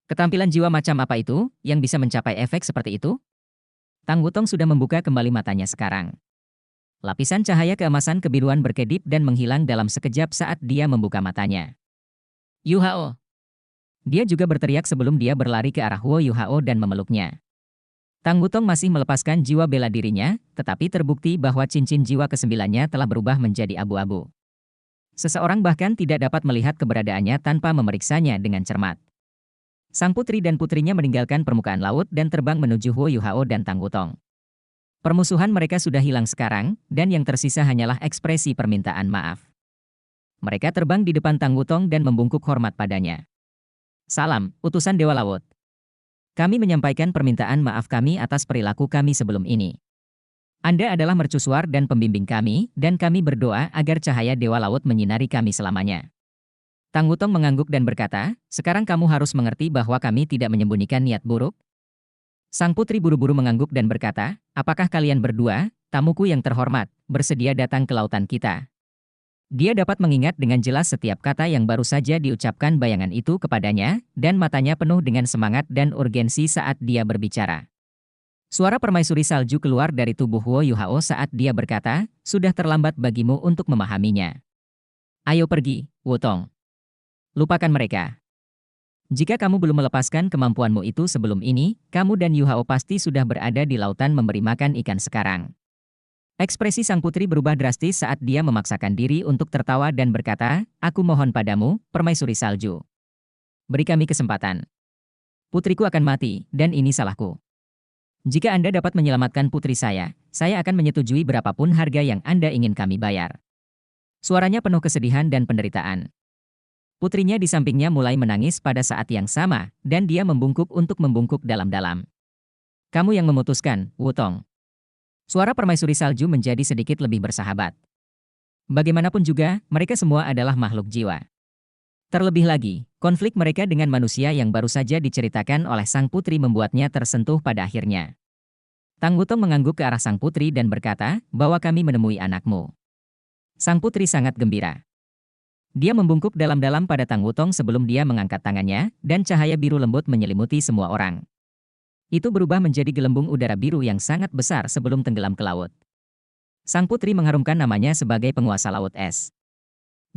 Ketampilan jiwa macam apa itu, yang bisa mencapai efek seperti itu? Tang Wutong sudah membuka kembali matanya sekarang. Lapisan cahaya keemasan kebiruan berkedip dan menghilang dalam sekejap saat dia membuka matanya. Yuhao! Dia juga berteriak sebelum dia berlari ke arah Huo Yuhao dan memeluknya. Tang Wutong masih melepaskan jiwa bela dirinya, tetapi terbukti bahwa cincin jiwa ke-9-nya telah berubah menjadi abu-abu. Seseorang bahkan tidak dapat melihat keberadaannya tanpa memeriksanya dengan cermat. Sang putri dan putrinya meninggalkan permukaan laut dan terbang menuju Huo Yuhao dan Tang Wutong. Permusuhan mereka sudah hilang sekarang, dan yang tersisa hanyalah ekspresi permintaan maaf. Mereka terbang di depan Tang Wutong dan membungkuk hormat padanya. Salam, utusan Dewa Laut. Kami menyampaikan permintaan maaf kami atas perilaku kami sebelum ini. Anda adalah mercusuar dan pembimbing kami, dan kami berdoa agar cahaya Dewa Laut menyinari kami selamanya. Tang Wutong mengangguk dan berkata, sekarang kamu harus mengerti bahwa kami tidak menyembunyikan niat buruk. Sang putri buru-buru mengangguk dan berkata, apakah kalian berdua, tamuku yang terhormat, bersedia datang ke lautan kita? Dia dapat mengingat dengan jelas setiap kata yang baru saja diucapkan bayangan itu kepadanya, dan matanya penuh dengan semangat dan urgensi saat dia berbicara. Suara permaisuri salju keluar dari tubuh Huo Yuhao saat dia berkata, sudah terlambat bagimu untuk memahaminya. Ayo pergi, Wutong. Lupakan mereka. Jika kamu belum melepaskan kemampuanmu itu sebelum ini, kamu dan Yuhao pasti sudah berada di lautan memberi makan ikan sekarang. Ekspresi sang putri berubah drastis saat dia memaksakan diri untuk tertawa dan berkata, aku mohon padamu, permaisuri salju. Beri kami kesempatan. Putriku akan mati, dan ini salahku. Jika Anda dapat menyelamatkan putri saya akan menyetujui berapapun harga yang Anda ingin kami bayar. Suaranya penuh kesedihan dan penderitaan. Putrinya di sampingnya mulai menangis pada saat yang sama, dan dia membungkuk untuk membungkuk dalam-dalam. Kamu yang memutuskan, Wutong. Suara permaisuri salju menjadi sedikit lebih bersahabat. Bagaimanapun juga, mereka semua adalah makhluk jiwa. Terlebih lagi, konflik mereka dengan manusia yang baru saja diceritakan oleh sang putri membuatnya tersentuh pada akhirnya. Tang Wutong mengangguk ke arah sang putri dan berkata, bahwa kami menemui anakmu. Sang putri sangat gembira. Dia membungkuk dalam-dalam pada Tang Wutong sebelum dia mengangkat tangannya, dan cahaya biru lembut menyelimuti semua orang. Itu berubah menjadi gelembung udara biru yang sangat besar sebelum tenggelam ke laut. Sang putri mengharumkan namanya sebagai penguasa laut es.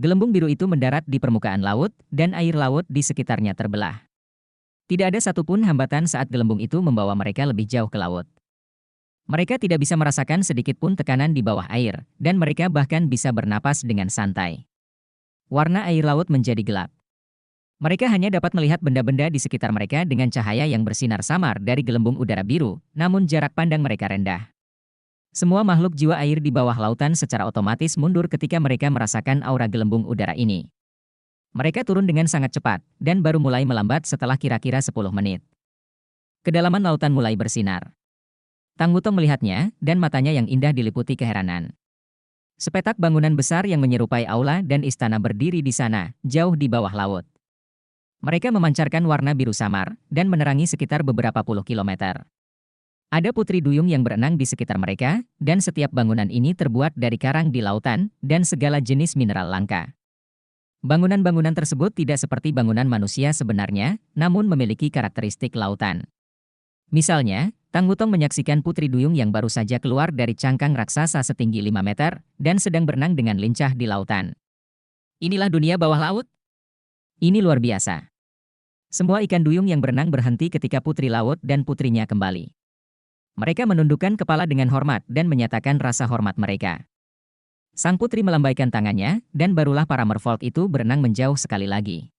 Gelembung biru itu mendarat di permukaan laut, dan air laut di sekitarnya terbelah. Tidak ada satupun hambatan saat gelembung itu membawa mereka lebih jauh ke laut. Mereka tidak bisa merasakan sedikit pun tekanan di bawah air, dan mereka bahkan bisa bernapas dengan santai. Warna air laut menjadi gelap. Mereka hanya dapat melihat benda-benda di sekitar mereka dengan cahaya yang bersinar samar dari gelembung udara biru, namun jarak pandang mereka rendah. Semua makhluk jiwa air di bawah lautan secara otomatis mundur ketika mereka merasakan aura gelembung udara ini. Mereka turun dengan sangat cepat, dan baru mulai melambat setelah kira-kira 10 menit. Kedalaman lautan mulai bersinar. Tang Wutong melihatnya, dan matanya yang indah diliputi keheranan. Sepetak bangunan besar yang menyerupai aula dan istana berdiri di sana, jauh di bawah laut. Mereka memancarkan warna biru samar, dan menerangi sekitar beberapa puluh kilometer. Ada putri duyung yang berenang di sekitar mereka, dan setiap bangunan ini terbuat dari karang di lautan, dan segala jenis mineral langka. Bangunan-bangunan tersebut tidak seperti bangunan manusia sebenarnya, namun memiliki karakteristik lautan. Misalnya, Tang Wutong menyaksikan putri duyung yang baru saja keluar dari cangkang raksasa setinggi 5 meter, dan sedang berenang dengan lincah di lautan. Inilah dunia bawah laut? Ini luar biasa. Semua ikan duyung yang berenang berhenti ketika putri laut dan putrinya kembali. Mereka menundukkan kepala dengan hormat dan menyatakan rasa hormat mereka. Sang putri melambaikan tangannya, dan barulah para merfolk itu berenang menjauh sekali lagi.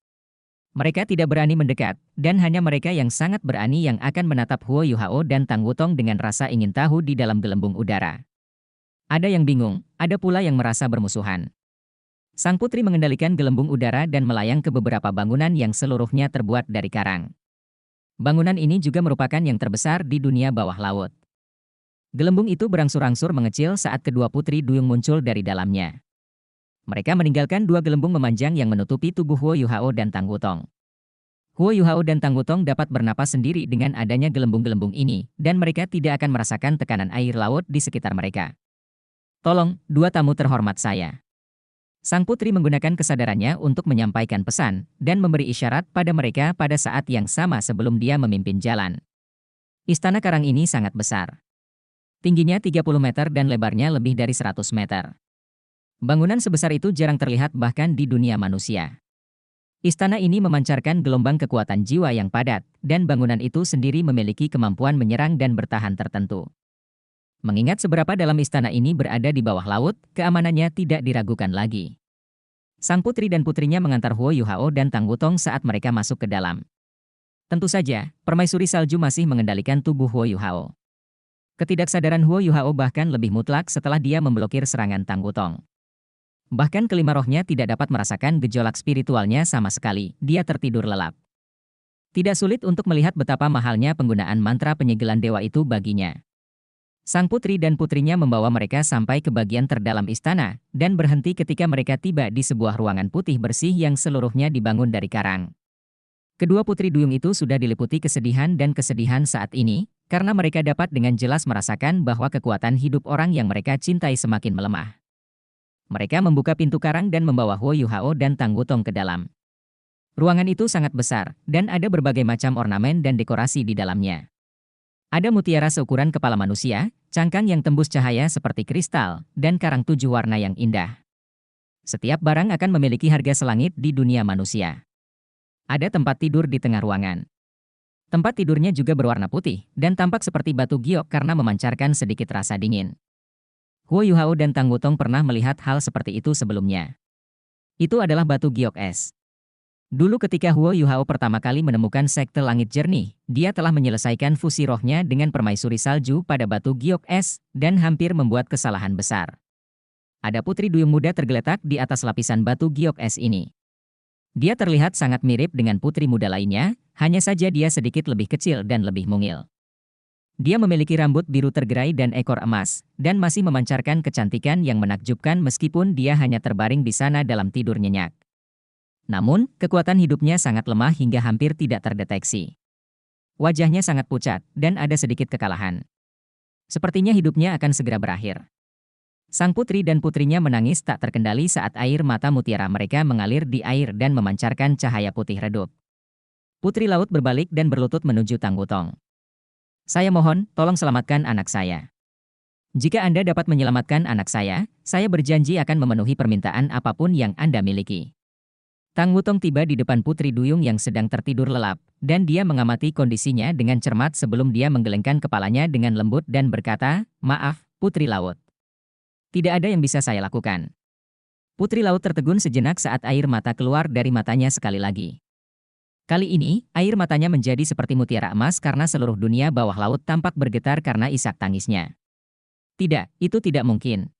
Mereka tidak berani mendekat, dan hanya mereka yang sangat berani yang akan menatap Huo Yuhao dan Tang Wutong dengan rasa ingin tahu di dalam gelembung udara. Ada yang bingung, ada pula yang merasa bermusuhan. Sang putri mengendalikan gelembung udara dan melayang ke beberapa bangunan yang seluruhnya terbuat dari karang. Bangunan ini juga merupakan yang terbesar di dunia bawah laut. Gelembung itu berangsur-angsur mengecil saat kedua putri duyung muncul dari dalamnya. Mereka meninggalkan dua gelembung memanjang yang menutupi tubuh Huo Yuhao dan Tang Wutong. Huo Yuhao dan Tang Wutong dapat bernapas sendiri dengan adanya gelembung-gelembung ini, dan mereka tidak akan merasakan tekanan air laut di sekitar mereka. Tolong, dua tamu terhormat saya. Sang putri menggunakan kesadarannya untuk menyampaikan pesan, dan memberi isyarat pada mereka pada saat yang sama sebelum dia memimpin jalan. Istana karang ini sangat besar. Tingginya 30 meter dan lebarnya lebih dari 100 meter. Bangunan sebesar itu jarang terlihat bahkan di dunia manusia. Istana ini memancarkan gelombang kekuatan jiwa yang padat, dan bangunan itu sendiri memiliki kemampuan menyerang dan bertahan tertentu. Mengingat seberapa dalam istana ini berada di bawah laut, keamanannya tidak diragukan lagi. Sang putri dan putrinya mengantar Huo Yuhao dan Tang Wutong saat mereka masuk ke dalam. Tentu saja, permaisuri salju masih mengendalikan tubuh Huo Yuhao. Ketidaksadaran Huo Yuhao bahkan lebih mutlak setelah dia memblokir serangan Tang Wutong. Bahkan kelima rohnya tidak dapat merasakan gejolak spiritualnya sama sekali, dia tertidur lelap. Tidak sulit untuk melihat betapa mahalnya penggunaan mantra penyegelan dewa itu baginya. Sang putri dan putrinya membawa mereka sampai ke bagian terdalam istana, dan berhenti ketika mereka tiba di sebuah ruangan putih bersih yang seluruhnya dibangun dari karang. Kedua putri duyung itu sudah diliputi kesedihan dan kesedihan saat ini, karena mereka dapat dengan jelas merasakan bahwa kekuatan hidup orang yang mereka cintai semakin melemah. Mereka membuka pintu karang dan membawa Huo Yuhao dan Tang Wutong ke dalam. Ruangan itu sangat besar, dan ada berbagai macam ornamen dan dekorasi di dalamnya. Ada mutiara seukuran kepala manusia, cangkang yang tembus cahaya seperti kristal, dan karang 7 warna yang indah. Setiap barang akan memiliki harga selangit di dunia manusia. Ada tempat tidur di tengah ruangan. Tempat tidurnya juga berwarna putih, dan tampak seperti batu giok karena memancarkan sedikit rasa dingin. Huo Yuhao dan Tang Wutong pernah melihat hal seperti itu sebelumnya. Itu adalah batu giok es. Dulu ketika Huo Yuhao pertama kali menemukan sekte langit jernih, dia telah menyelesaikan fusi rohnya dengan permaisuri salju pada batu giok es, dan hampir membuat kesalahan besar. Ada putri duyung muda tergeletak di atas lapisan batu giok es ini. Dia terlihat sangat mirip dengan putri muda lainnya, hanya saja dia sedikit lebih kecil dan lebih mungil. Dia memiliki rambut biru tergerai dan ekor emas, dan masih memancarkan kecantikan yang menakjubkan meskipun dia hanya terbaring di sana dalam tidur nyenyak. Namun, kekuatan hidupnya sangat lemah hingga hampir tidak terdeteksi. Wajahnya sangat pucat, dan ada sedikit kekalahan. Sepertinya hidupnya akan segera berakhir. Sang putri dan putrinya menangis tak terkendali saat air mata mutiara mereka mengalir di air dan memancarkan cahaya putih redup. Putri laut berbalik dan berlutut menuju Tang Wutong. Saya mohon, tolong selamatkan anak saya. Jika Anda dapat menyelamatkan anak saya berjanji akan memenuhi permintaan apapun yang Anda miliki. Tang Wutong tiba di depan putri duyung yang sedang tertidur lelap, dan dia mengamati kondisinya dengan cermat sebelum dia menggelengkan kepalanya dengan lembut dan berkata, "Maaf, Putri Laut. Tidak ada yang bisa saya lakukan." Putri Laut tertegun sejenak saat air mata keluar dari matanya sekali lagi. Kali ini, air matanya menjadi seperti mutiara emas karena seluruh dunia bawah laut tampak bergetar karena isak tangisnya. Tidak, itu tidak mungkin.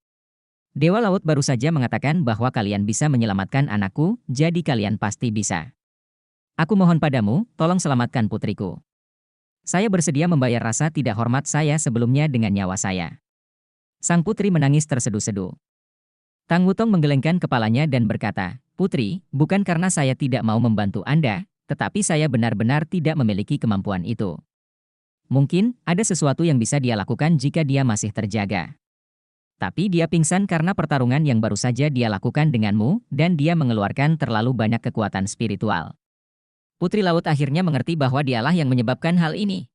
Dewa Laut baru saja mengatakan bahwa kalian bisa menyelamatkan anakku, jadi kalian pasti bisa. Aku mohon padamu, tolong selamatkan putriku. Saya bersedia membayar rasa tidak hormat saya sebelumnya dengan nyawa saya. Sang putri menangis terseduh-seduh. Tang Wutong menggelengkan kepalanya dan berkata, "Putri, bukan karena saya tidak mau membantu Anda, tetapi saya benar-benar tidak memiliki kemampuan itu. Mungkin, ada sesuatu yang bisa dia lakukan jika dia masih terjaga. Tapi dia pingsan karena pertarungan yang baru saja dia lakukan denganmu, dan dia mengeluarkan terlalu banyak kekuatan spiritual." Putri Laut akhirnya mengerti bahwa dialah yang menyebabkan hal ini.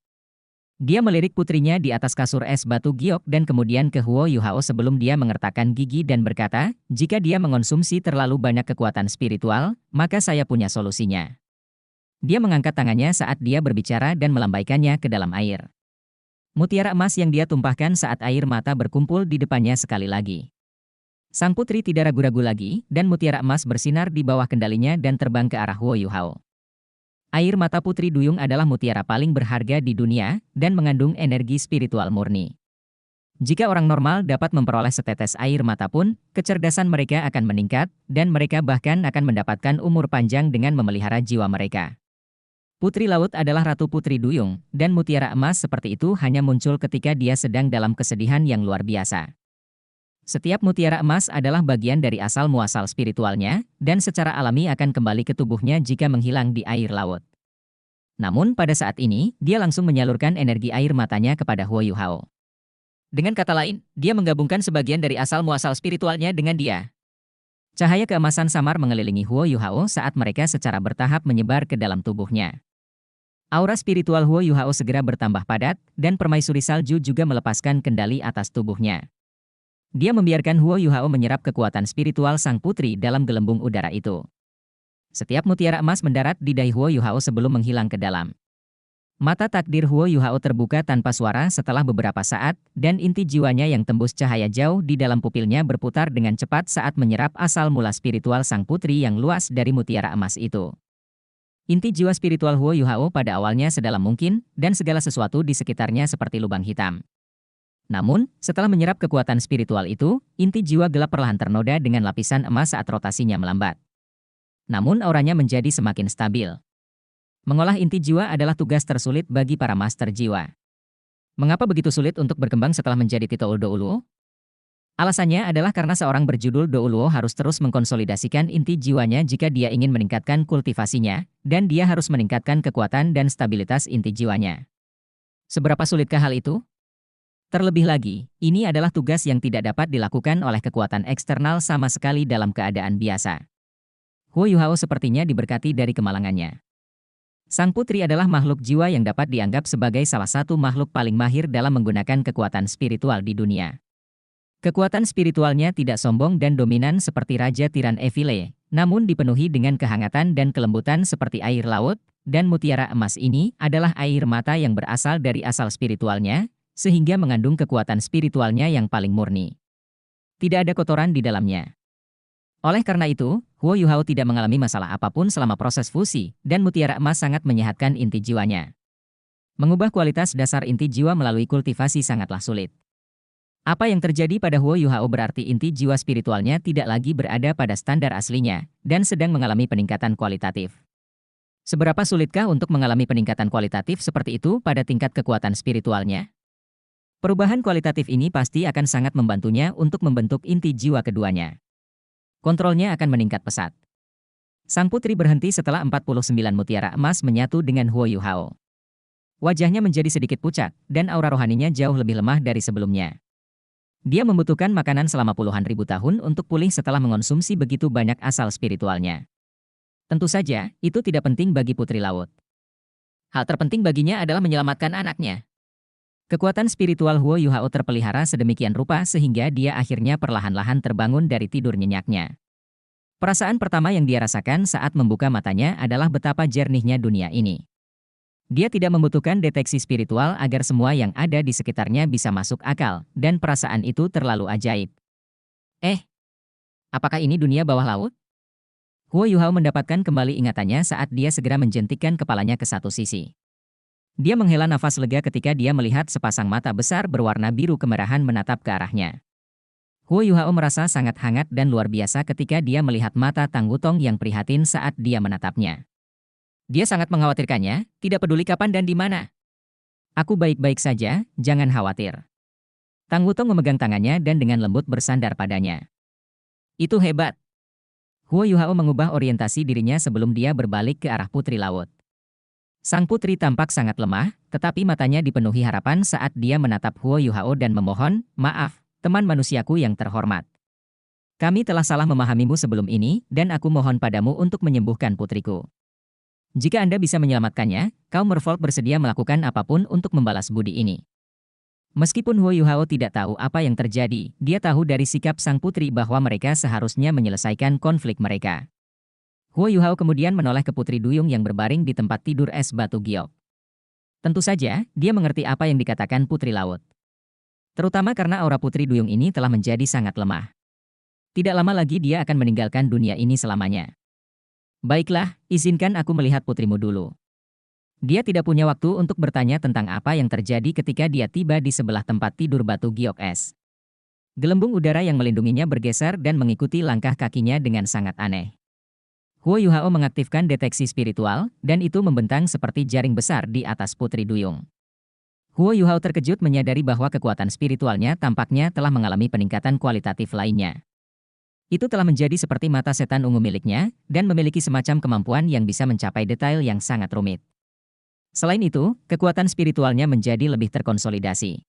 Dia melirik putrinya di atas kasur es batu giok dan kemudian ke Huo Yuhao sebelum dia mengertakkan gigi dan berkata, "Jika dia mengonsumsi terlalu banyak kekuatan spiritual, maka saya punya solusinya." Dia mengangkat tangannya saat dia berbicara dan melambaikannya ke dalam air. Mutiara emas yang dia tumpahkan saat air mata berkumpul di depannya sekali lagi. Sang putri tidak ragu-ragu lagi, dan mutiara emas bersinar di bawah kendalinya dan terbang ke arah Huo Yuhao. Air mata Putri Duyung adalah mutiara paling berharga di dunia, dan mengandung energi spiritual murni. Jika orang normal dapat memperoleh setetes air mata pun, kecerdasan mereka akan meningkat, dan mereka bahkan akan mendapatkan umur panjang dengan memelihara jiwa mereka. Putri Laut adalah Ratu Putri Duyung, dan mutiara emas seperti itu hanya muncul ketika dia sedang dalam kesedihan yang luar biasa. Setiap mutiara emas adalah bagian dari asal-muasal spiritualnya, dan secara alami akan kembali ke tubuhnya jika menghilang di air laut. Namun pada saat ini, dia langsung menyalurkan energi air matanya kepada Huo Yuhao. Dengan kata lain, dia menggabungkan sebagian dari asal-muasal spiritualnya dengan dia. Cahaya keemasan samar mengelilingi Huo Yuhao saat mereka secara bertahap menyebar ke dalam tubuhnya. Aura spiritual Huo Yuhao segera bertambah padat, dan permaisuri salju juga melepaskan kendali atas tubuhnya. Dia membiarkan Huo Yuhao menyerap kekuatan spiritual sang putri dalam gelembung udara itu. Setiap mutiara emas mendarat di dahi Huo Yuhao sebelum menghilang ke dalam. Mata takdir Huo Yuhao terbuka tanpa suara setelah beberapa saat, dan inti jiwanya yang tembus cahaya jauh di dalam pupilnya berputar dengan cepat saat menyerap asal mula spiritual sang putri yang luas dari mutiara emas itu. Inti jiwa spiritual Huo Yuhao pada awalnya sedalam mungkin, dan segala sesuatu di sekitarnya seperti lubang hitam. Namun, setelah menyerap kekuatan spiritual itu, inti jiwa gelap perlahan ternoda dengan lapisan emas saat rotasinya melambat. Namun auranya menjadi semakin stabil. Mengolah inti jiwa adalah tugas tersulit bagi para master jiwa. Mengapa begitu sulit untuk berkembang setelah menjadi titel Douluo? Alasannya adalah karena seorang berjudul Douluo harus terus mengkonsolidasikan inti jiwanya jika dia ingin meningkatkan kultivasinya, dan dia harus meningkatkan kekuatan dan stabilitas inti jiwanya. Seberapa sulitkah hal itu? Terlebih lagi, ini adalah tugas yang tidak dapat dilakukan oleh kekuatan eksternal sama sekali dalam keadaan biasa. Huo Yuhao sepertinya diberkati dari kemalangannya. Sang putri adalah makhluk jiwa yang dapat dianggap sebagai salah satu makhluk paling mahir dalam menggunakan kekuatan spiritual di dunia. Kekuatan spiritualnya tidak sombong dan dominan seperti Raja Tiran Evile, namun dipenuhi dengan kehangatan dan kelembutan seperti air laut, dan mutiara emas ini adalah air mata yang berasal dari asal spiritualnya, sehingga mengandung kekuatan spiritualnya yang paling murni. Tidak ada kotoran di dalamnya. Oleh karena itu, Huo Yuhao tidak mengalami masalah apapun selama proses fusi, dan mutiara emas sangat menyehatkan inti jiwanya. Mengubah kualitas dasar inti jiwa melalui kultivasi sangatlah sulit. Apa yang terjadi pada Huo Yuhao berarti inti jiwa spiritualnya tidak lagi berada pada standar aslinya, dan sedang mengalami peningkatan kualitatif. Seberapa sulitkah untuk mengalami peningkatan kualitatif seperti itu pada tingkat kekuatan spiritualnya? Perubahan kualitatif ini pasti akan sangat membantunya untuk membentuk inti jiwa keduanya. Kontrolnya akan meningkat pesat. Sang putri berhenti setelah 49 mutiara emas menyatu dengan Huo Yuhao. Wajahnya menjadi sedikit pucat, dan aura rohaninya jauh lebih lemah dari sebelumnya. Dia membutuhkan makanan selama puluhan ribu tahun untuk pulih setelah mengonsumsi begitu banyak asal spiritualnya. Tentu saja, itu tidak penting bagi Putri Laut. Hal terpenting baginya adalah menyelamatkan anaknya. Kekuatan spiritual Huo Yuhao terpelihara sedemikian rupa sehingga dia akhirnya perlahan-lahan terbangun dari tidur nyenyaknya. Perasaan pertama yang dia rasakan saat membuka matanya adalah betapa jernihnya dunia ini. Dia tidak membutuhkan deteksi spiritual agar semua yang ada di sekitarnya bisa masuk akal, dan perasaan itu terlalu ajaib. Apakah ini dunia bawah laut? Huo Yuhao mendapatkan kembali ingatannya saat dia segera menjentikkan kepalanya ke satu sisi. Dia menghela nafas lega ketika dia melihat sepasang mata besar berwarna biru kemerahan menatap ke arahnya. Huo Yuhao merasa sangat hangat dan luar biasa ketika dia melihat mata Tang Wutong yang prihatin saat dia menatapnya. Dia sangat mengkhawatirkannya, tidak peduli kapan dan di mana. Aku baik-baik saja, jangan khawatir. Tang Wutong memegang tangannya dan dengan lembut bersandar padanya. Itu hebat. Huo Yuhao mengubah orientasi dirinya sebelum dia berbalik ke arah Putri Laut. Sang putri tampak sangat lemah, tetapi matanya dipenuhi harapan saat dia menatap Huo Yuhao dan memohon, "Maaf, teman manusiaku yang terhormat. Kami telah salah memahamimu sebelum ini, dan aku mohon padamu untuk menyembuhkan putriku. Jika Anda bisa menyelamatkannya, kaum Merfolk bersedia melakukan apapun untuk membalas budi ini." Meskipun Huo Yuhao tidak tahu apa yang terjadi, dia tahu dari sikap sang putri bahwa mereka seharusnya menyelesaikan konflik mereka. Huo Yuhao kemudian menoleh ke Putri Duyung yang berbaring di tempat tidur es batu giok. Tentu saja, dia mengerti apa yang dikatakan Putri Laut. Terutama karena aura Putri Duyung ini telah menjadi sangat lemah. Tidak lama lagi dia akan meninggalkan dunia ini selamanya. Baiklah, izinkan aku melihat putrimu dulu. Dia tidak punya waktu untuk bertanya tentang apa yang terjadi ketika dia tiba di sebelah tempat tidur batu giok es. Gelembung udara yang melindunginya bergeser dan mengikuti langkah kakinya dengan sangat aneh. Huo Yuhao mengaktifkan deteksi spiritual, dan itu membentang seperti jaring besar di atas Putri Duyung. Huo Yuhao terkejut menyadari bahwa kekuatan spiritualnya tampaknya telah mengalami peningkatan kualitatif lainnya. Itu telah menjadi seperti mata setan ungu miliknya, dan memiliki semacam kemampuan yang bisa mencapai detail yang sangat rumit. Selain itu, kekuatan spiritualnya menjadi lebih terkonsolidasi.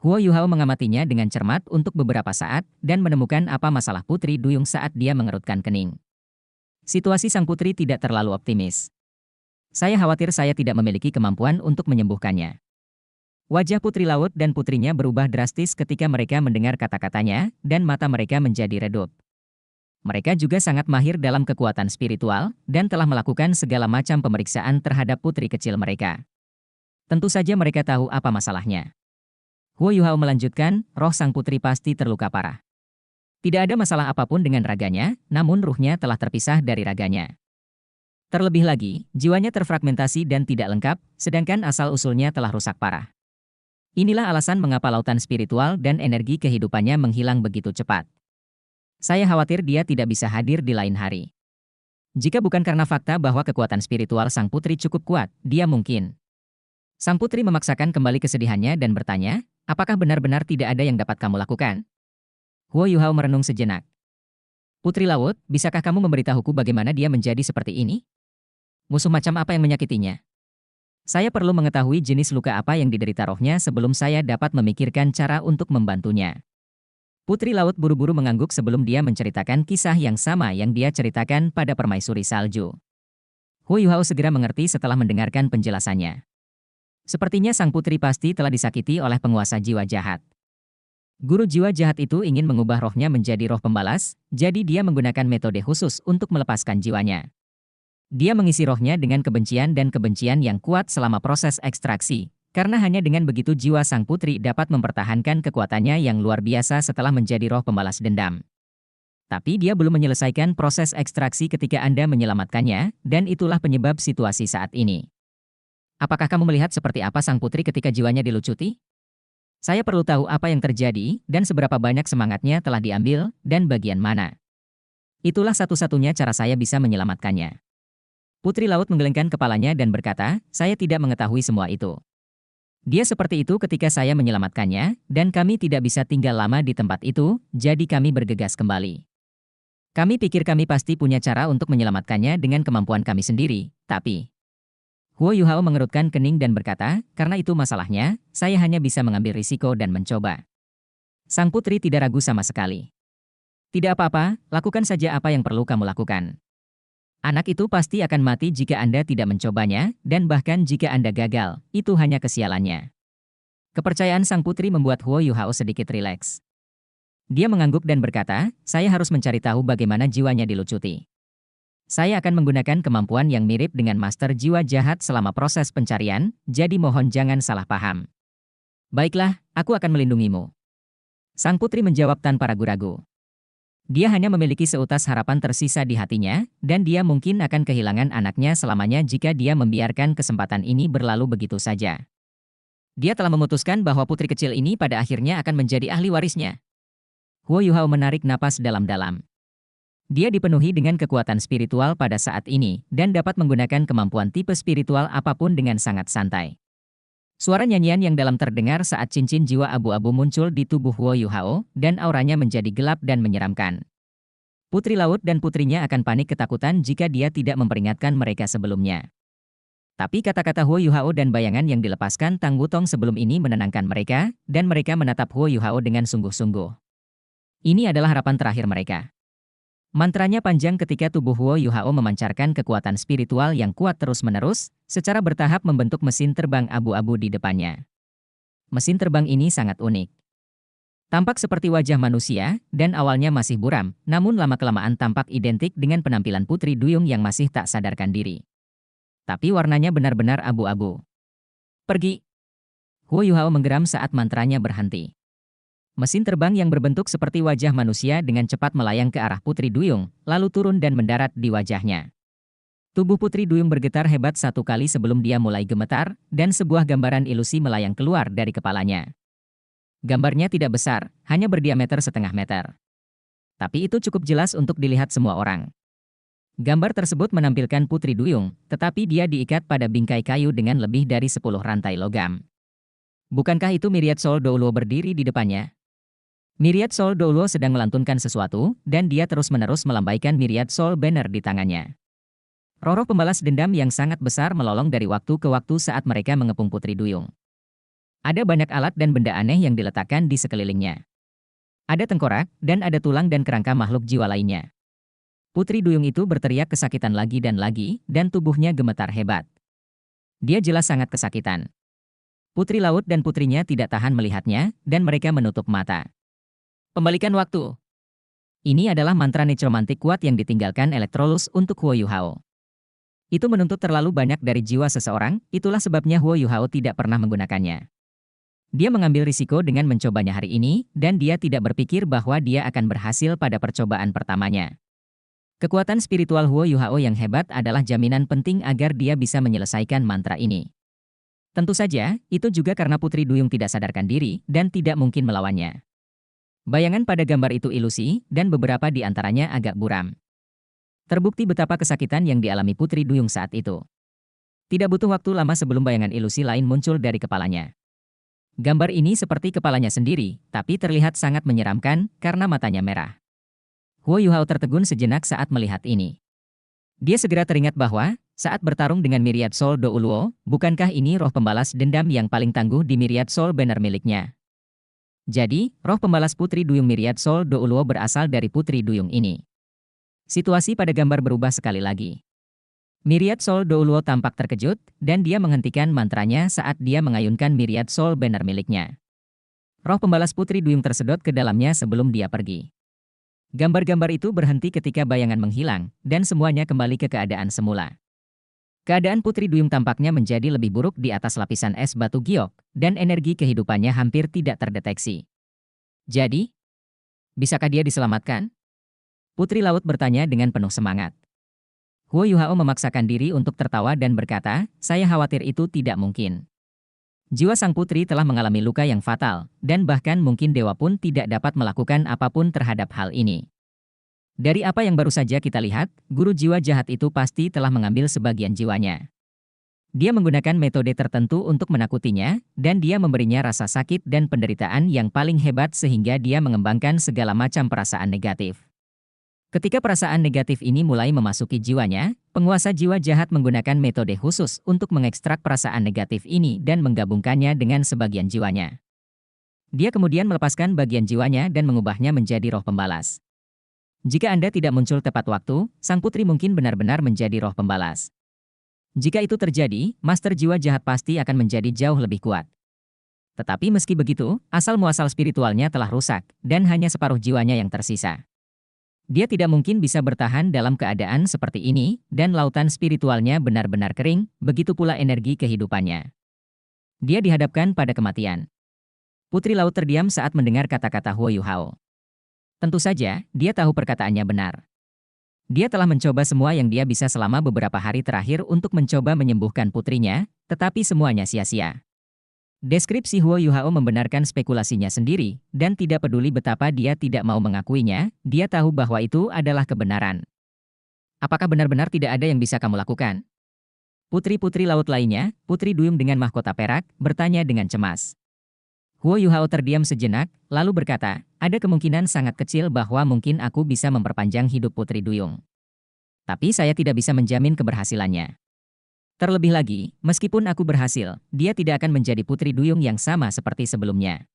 Huo Yuhao mengamatinya dengan cermat untuk beberapa saat, dan menemukan apa masalah Putri Duyung saat dia mengerutkan kening. Situasi sang putri tidak terlalu optimis. Saya khawatir saya tidak memiliki kemampuan untuk menyembuhkannya. Wajah Putri Laut dan putrinya berubah drastis ketika mereka mendengar kata-katanya, dan mata mereka menjadi redup. Mereka juga sangat mahir dalam kekuatan spiritual, dan telah melakukan segala macam pemeriksaan terhadap putri kecil mereka. Tentu saja mereka tahu apa masalahnya. Huo Yuhao melanjutkan, roh sang putri pasti terluka parah. Tidak ada masalah apapun dengan raganya, namun ruhnya telah terpisah dari raganya. Terlebih lagi, jiwanya terfragmentasi dan tidak lengkap, sedangkan asal-usulnya telah rusak parah. Inilah alasan mengapa lautan spiritual dan energi kehidupannya menghilang begitu cepat. Saya khawatir dia tidak bisa hadir di lain hari. Jika bukan karena fakta bahwa kekuatan spiritual sang putri cukup kuat, dia mungkin. Sang putri memaksakan kembali kesedihannya dan bertanya, apakah benar-benar tidak ada yang dapat kamu lakukan? Huo Yuhao merenung sejenak. Putri Laut, bisakah kamu memberitahuku bagaimana dia menjadi seperti ini? Musuh macam apa yang menyakitinya? Saya perlu mengetahui jenis luka apa yang diderita rohnya sebelum saya dapat memikirkan cara untuk membantunya. Putri Laut buru-buru mengangguk sebelum dia menceritakan kisah yang sama yang dia ceritakan pada permaisuri salju. Huo Yuhao segera mengerti setelah mendengarkan penjelasannya. Sepertinya sang putri pasti telah disakiti oleh penguasa jiwa jahat. Guru jiwa jahat itu ingin mengubah rohnya menjadi roh pembalas, jadi dia menggunakan metode khusus untuk melepaskan jiwanya. Dia mengisi rohnya dengan kebencian dan kebencian yang kuat selama proses ekstraksi. Karena hanya dengan begitu jiwa sang putri dapat mempertahankan kekuatannya yang luar biasa setelah menjadi roh pembalas dendam. Tapi dia belum menyelesaikan proses ekstraksi ketika Anda menyelamatkannya, dan itulah penyebab situasi saat ini. Apakah kamu melihat seperti apa sang putri ketika jiwanya dilucuti? Saya perlu tahu apa yang terjadi, dan seberapa banyak semangatnya telah diambil, dan bagian mana. Itulah satu-satunya cara saya bisa menyelamatkannya. Putri Laut menggelengkan kepalanya dan berkata, saya tidak mengetahui semua itu. Dia seperti itu ketika saya menyelamatkannya, dan kami tidak bisa tinggal lama di tempat itu, jadi kami bergegas kembali. Kami pikir kami pasti punya cara untuk menyelamatkannya dengan kemampuan kami sendiri, tapi... Huo Yuhao mengerutkan kening dan berkata, karena itu masalahnya, saya hanya bisa mengambil risiko dan mencoba. Sang putri tidak ragu sama sekali. Tidak apa-apa, lakukan saja apa yang perlu kamu lakukan. Anak itu pasti akan mati jika Anda tidak mencobanya, dan bahkan jika Anda gagal, itu hanya kesialannya. Kepercayaan sang putri membuat Huo Yuhao sedikit rileks. Dia mengangguk dan berkata, saya harus mencari tahu bagaimana jiwanya dilucuti. Saya akan menggunakan kemampuan yang mirip dengan master jiwa jahat selama proses pencarian, jadi mohon jangan salah paham. Baiklah, aku akan melindungimu. Sang putri menjawab tanpa ragu-ragu. Dia hanya memiliki seutas harapan tersisa di hatinya, dan dia mungkin akan kehilangan anaknya selamanya jika dia membiarkan kesempatan ini berlalu begitu saja. Dia telah memutuskan bahwa putri kecil ini pada akhirnya akan menjadi ahli warisnya. Huo Yuhao menarik napas dalam-dalam. Dia dipenuhi dengan kekuatan spiritual pada saat ini, dan dapat menggunakan kemampuan tipe spiritual apapun dengan sangat santai. Suara nyanyian yang dalam terdengar saat cincin jiwa abu-abu muncul di tubuh Huo Yuhao, dan auranya menjadi gelap dan menyeramkan. Putri Laut dan putrinya akan panik ketakutan jika dia tidak memperingatkan mereka sebelumnya. Tapi kata-kata Huo Yuhao dan bayangan yang dilepaskan Tang Wutong sebelum ini menenangkan mereka, dan mereka menatap Huo Yuhao dengan sungguh-sungguh. Ini adalah harapan terakhir mereka. Mantranya panjang ketika tubuh Huo Yuhao memancarkan kekuatan spiritual yang kuat terus-menerus, secara bertahap membentuk mesin terbang abu-abu di depannya. Mesin terbang ini sangat unik. Tampak seperti wajah manusia, dan awalnya masih buram, namun lama-kelamaan tampak identik dengan penampilan Putri Duyung yang masih tak sadarkan diri. Tapi warnanya benar-benar abu-abu. Pergi! Huo Yuhao menggeram saat mantranya berhenti. Mesin terbang yang berbentuk seperti wajah manusia dengan cepat melayang ke arah Putri Duyung, lalu turun dan mendarat di wajahnya. Tubuh Putri Duyung bergetar hebat satu kali sebelum dia mulai gemetar, dan sebuah gambaran ilusi melayang keluar dari kepalanya. Gambarnya tidak besar, hanya berdiameter setengah meter. Tapi itu cukup jelas untuk dilihat semua orang. Gambar tersebut menampilkan Putri Duyung, tetapi dia diikat pada bingkai kayu dengan lebih dari 10 rantai logam. Bukankah itu Myriad Soul Douluo berdiri di depannya? Myriad Soul Douluo sedang melantunkan sesuatu, dan dia terus-menerus melambaikan Myriad Soul Banner di tangannya. Roh-roh pembalas dendam yang sangat besar melolong dari waktu ke waktu saat mereka mengepung Putri Duyung. Ada banyak alat dan benda aneh yang diletakkan di sekelilingnya. Ada tengkorak, dan ada tulang dan kerangka makhluk jiwa lainnya. Putri Duyung itu berteriak kesakitan lagi, dan tubuhnya gemetar hebat. Dia jelas sangat kesakitan. Putri Laut dan putrinya tidak tahan melihatnya, dan mereka menutup mata. Pembalikan waktu. Ini adalah mantra necromantik kuat yang ditinggalkan Electrolus untuk Huo Yuhao. Itu menuntut terlalu banyak dari jiwa seseorang, itulah sebabnya Huo Yuhao tidak pernah menggunakannya. Dia mengambil risiko dengan mencobanya hari ini, dan dia tidak berpikir bahwa dia akan berhasil pada percobaan pertamanya. Kekuatan spiritual Huo Yuhao yang hebat adalah jaminan penting agar dia bisa menyelesaikan mantra ini. Tentu saja, itu juga karena Putri Duyung tidak sadarkan diri, dan tidak mungkin melawannya. Bayangan pada gambar itu ilusi, dan beberapa di antaranya agak buram. Terbukti betapa kesakitan yang dialami Putri Duyung saat itu. Tidak butuh waktu lama sebelum bayangan ilusi lain muncul dari kepalanya. Gambar ini seperti kepalanya sendiri, tapi terlihat sangat menyeramkan karena matanya merah. Huo Yuhao tertegun sejenak saat melihat ini. Dia segera teringat bahwa, saat bertarung dengan Myriad Soul Douluo, bukankah ini roh pembalas dendam yang paling tangguh di Myriad Soul Banner miliknya? Jadi, roh pembalas Putri Duyung Myriad Soul Douluo berasal dari Putri Duyung ini. Situasi pada gambar berubah sekali lagi. Myriad Soul Douluo tampak terkejut, dan dia menghentikan mantranya saat dia mengayunkan Myriad Soul Banner miliknya. Roh pembalas Putri Duyung tersedot ke dalamnya sebelum dia pergi. Gambar-gambar itu berhenti ketika bayangan menghilang, dan semuanya kembali ke keadaan semula. Keadaan Putri Duyung tampaknya menjadi lebih buruk di atas lapisan es batu giok, dan energi kehidupannya hampir tidak terdeteksi. Jadi, bisakah dia diselamatkan? Putri Laut bertanya dengan penuh semangat. Huo Yuhao memaksakan diri untuk tertawa dan berkata, saya khawatir itu tidak mungkin. Jiwa sang putri telah mengalami luka yang fatal, dan bahkan mungkin dewa pun tidak dapat melakukan apapun terhadap hal ini. Dari apa yang baru saja kita lihat, guru jiwa jahat itu pasti telah mengambil sebagian jiwanya. Dia menggunakan metode tertentu untuk menakutinya, dan dia memberinya rasa sakit dan penderitaan yang paling hebat sehingga dia mengembangkan segala macam perasaan negatif. Ketika perasaan negatif ini mulai memasuki jiwanya, penguasa jiwa jahat menggunakan metode khusus untuk mengekstrak perasaan negatif ini dan menggabungkannya dengan sebagian jiwanya. Dia kemudian melepaskan bagian jiwanya dan mengubahnya menjadi roh pembalas. Jika Anda tidak muncul tepat waktu, sang putri mungkin benar-benar menjadi roh pembalas. Jika itu terjadi, master jiwa jahat pasti akan menjadi jauh lebih kuat. Tetapi meski begitu, asal-muasal spiritualnya telah rusak, dan hanya separuh jiwanya yang tersisa. Dia tidak mungkin bisa bertahan dalam keadaan seperti ini, dan lautan spiritualnya benar-benar kering, begitu pula energi kehidupannya. Dia dihadapkan pada kematian. Putri Laut terdiam saat mendengar kata-kata Huo Yuhao. Tentu saja, dia tahu perkataannya benar. Dia telah mencoba semua yang dia bisa selama beberapa hari terakhir untuk mencoba menyembuhkan putrinya, tetapi semuanya sia-sia. Deskripsi Huo Yuhao membenarkan spekulasinya sendiri, dan tidak peduli betapa dia tidak mau mengakuinya, dia tahu bahwa itu adalah kebenaran. Apakah benar-benar tidak ada yang bisa kamu lakukan? Putri-putri laut lainnya, Putri Duyung dengan mahkota perak, bertanya dengan cemas. Huo Yuhao terdiam sejenak, lalu berkata, ada kemungkinan sangat kecil bahwa mungkin aku bisa memperpanjang hidup Putri Duyung. Tapi saya tidak bisa menjamin keberhasilannya. Terlebih lagi, meskipun aku berhasil, dia tidak akan menjadi Putri Duyung yang sama seperti sebelumnya.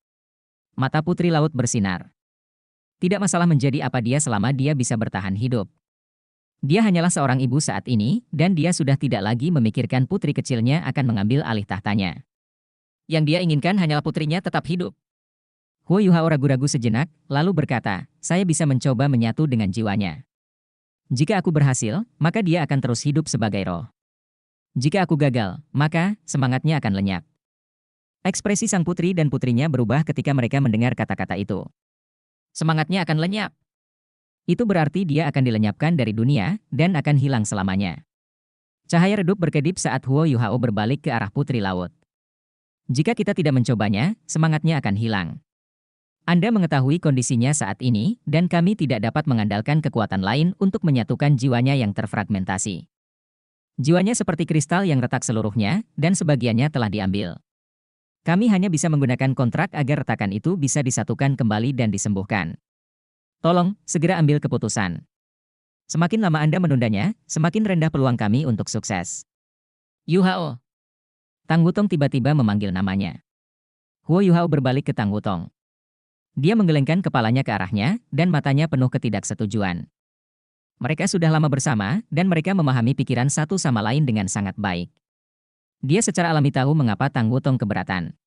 Mata Putri Laut bersinar. Tidak masalah menjadi apa dia selama dia bisa bertahan hidup. Dia hanyalah seorang ibu saat ini, dan dia sudah tidak lagi memikirkan putri kecilnya akan mengambil alih tahtanya. Yang dia inginkan hanyalah putrinya tetap hidup. Huo Yuhao ragu-ragu sejenak, lalu berkata, saya bisa mencoba menyatu dengan jiwanya. Jika aku berhasil, maka dia akan terus hidup sebagai roh. Jika aku gagal, maka semangatnya akan lenyap. Ekspresi sang putri dan putrinya berubah ketika mereka mendengar kata-kata itu. Semangatnya akan lenyap. Itu berarti dia akan dilenyapkan dari dunia dan akan hilang selamanya. Cahaya redup berkedip saat Huo Yuhao berbalik ke arah putri laut. Jika kita tidak mencobanya, semangatnya akan hilang. Anda mengetahui kondisinya saat ini, dan kami tidak dapat mengandalkan kekuatan lain untuk menyatukan jiwanya yang terfragmentasi. Jiwanya seperti kristal yang retak seluruhnya, dan sebagiannya telah diambil. Kami hanya bisa menggunakan kontrak agar retakan itu bisa disatukan kembali dan disembuhkan. Tolong, segera ambil keputusan. Semakin lama Anda menundanya, semakin rendah peluang kami untuk sukses. Yuhao. Tang Wutong tiba-tiba memanggil namanya. Huo Yuhao berbalik ke Tang Wutong. Dia menggelengkan kepalanya ke arahnya, dan matanya penuh ketidaksetujuan. Mereka sudah lama bersama, dan mereka memahami pikiran satu sama lain dengan sangat baik. Dia secara alami tahu mengapa Tang Wutong keberatan.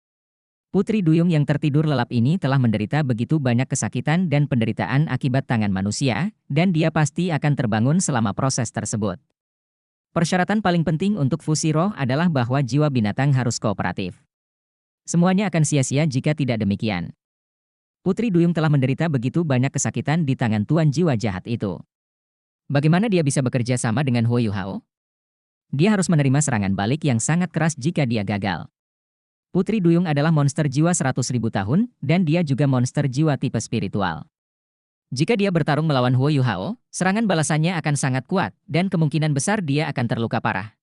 Putri Duyung yang tertidur lelap ini telah menderita begitu banyak kesakitan dan penderitaan akibat tangan manusia, dan dia pasti akan terbangun selama proses tersebut. Persyaratan paling penting untuk fusi roh adalah bahwa jiwa binatang harus kooperatif. Semuanya akan sia-sia jika tidak demikian. Putri Duyung telah menderita begitu banyak kesakitan di tangan tuan jiwa jahat itu. Bagaimana dia bisa bekerja sama dengan Huo Yuhao? Dia harus menerima serangan balik yang sangat keras jika dia gagal. Putri Duyung adalah monster jiwa 100.000 tahun, dan dia juga monster jiwa tipe spiritual. Jika dia bertarung melawan Huo Yuhao, serangan balasannya akan sangat kuat, dan kemungkinan besar dia akan terluka parah.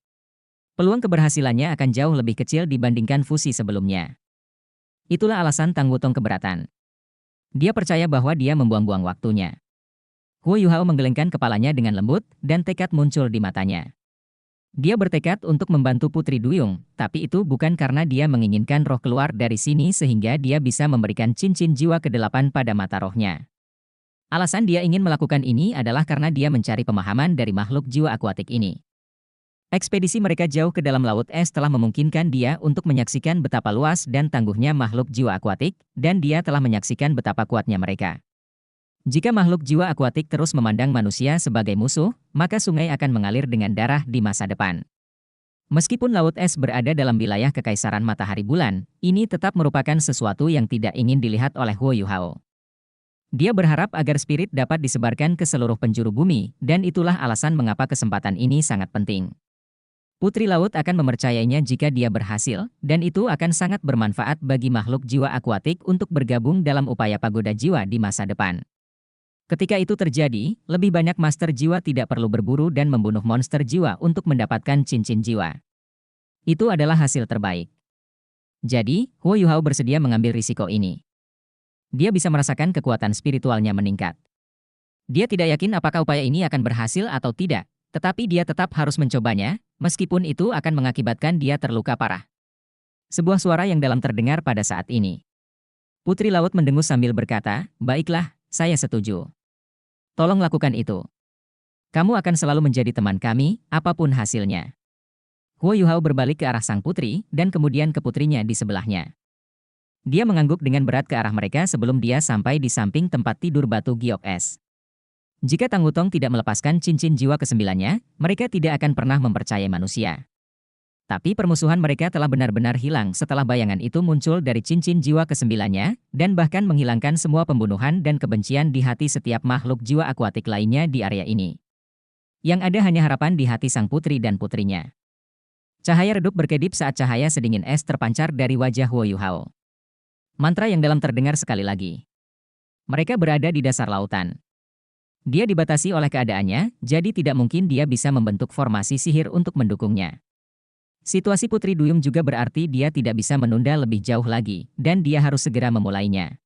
Peluang keberhasilannya akan jauh lebih kecil dibandingkan fusi sebelumnya. Itulah alasan Tang Wutong keberatan. Dia percaya bahwa dia membuang-buang waktunya. Huo Yuhao menggelengkan kepalanya dengan lembut, dan tekad muncul di matanya. Dia bertekad untuk membantu Putri Duyung, tapi itu bukan karena dia menginginkan roh keluar dari sini sehingga dia bisa memberikan cincin jiwa ke-8 pada mata rohnya. Alasan dia ingin melakukan ini adalah karena dia mencari pemahaman dari makhluk jiwa akuatik ini. Ekspedisi mereka jauh ke dalam laut es telah memungkinkan dia untuk menyaksikan betapa luas dan tangguhnya makhluk jiwa akuatik, dan dia telah menyaksikan betapa kuatnya mereka. Jika makhluk jiwa akuatik terus memandang manusia sebagai musuh, maka sungai akan mengalir dengan darah di masa depan. Meskipun laut es berada dalam wilayah kekaisaran matahari bulan, ini tetap merupakan sesuatu yang tidak ingin dilihat oleh Huo Yuhao. Dia berharap agar spirit dapat disebarkan ke seluruh penjuru bumi, dan itulah alasan mengapa kesempatan ini sangat penting. Putri Laut akan mempercayainya jika dia berhasil, dan itu akan sangat bermanfaat bagi makhluk jiwa akuatik untuk bergabung dalam upaya pagoda jiwa di masa depan. Ketika itu terjadi, lebih banyak master jiwa tidak perlu berburu dan membunuh monster jiwa untuk mendapatkan cincin jiwa. Itu adalah hasil terbaik. Jadi, Huo Yuhao bersedia mengambil risiko ini. Dia bisa merasakan kekuatan spiritualnya meningkat. Dia tidak yakin apakah upaya ini akan berhasil atau tidak, tetapi dia tetap harus mencobanya, meskipun itu akan mengakibatkan dia terluka parah. Sebuah suara yang dalam terdengar pada saat ini. Putri Laut mendengus sambil berkata, "Baiklah, saya setuju. Tolong lakukan itu. Kamu akan selalu menjadi teman kami, apapun hasilnya." Huo Yuhao berbalik ke arah sang putri, dan kemudian ke putrinya di sebelahnya. Dia mengangguk dengan berat ke arah mereka sebelum dia sampai di samping tempat tidur batu giok es. Jika Tang Wutong tidak melepaskan cincin jiwa ke-9-nya, mereka tidak akan pernah mempercayai manusia. Tapi permusuhan mereka telah benar-benar hilang setelah bayangan itu muncul dari cincin jiwa ke-9-nya, dan bahkan menghilangkan semua pembunuhan dan kebencian di hati setiap makhluk jiwa akuatik lainnya di area ini. Yang ada hanya harapan di hati sang putri dan putrinya. Cahaya redup berkedip saat cahaya sedingin es terpancar dari wajah Huo Yuhao. Mantra yang dalam terdengar sekali lagi. Mereka berada di dasar lautan. Dia dibatasi oleh keadaannya, jadi tidak mungkin dia bisa membentuk formasi sihir untuk mendukungnya. Situasi Putri Duyung juga berarti dia tidak bisa menunda lebih jauh lagi, dan dia harus segera memulainya.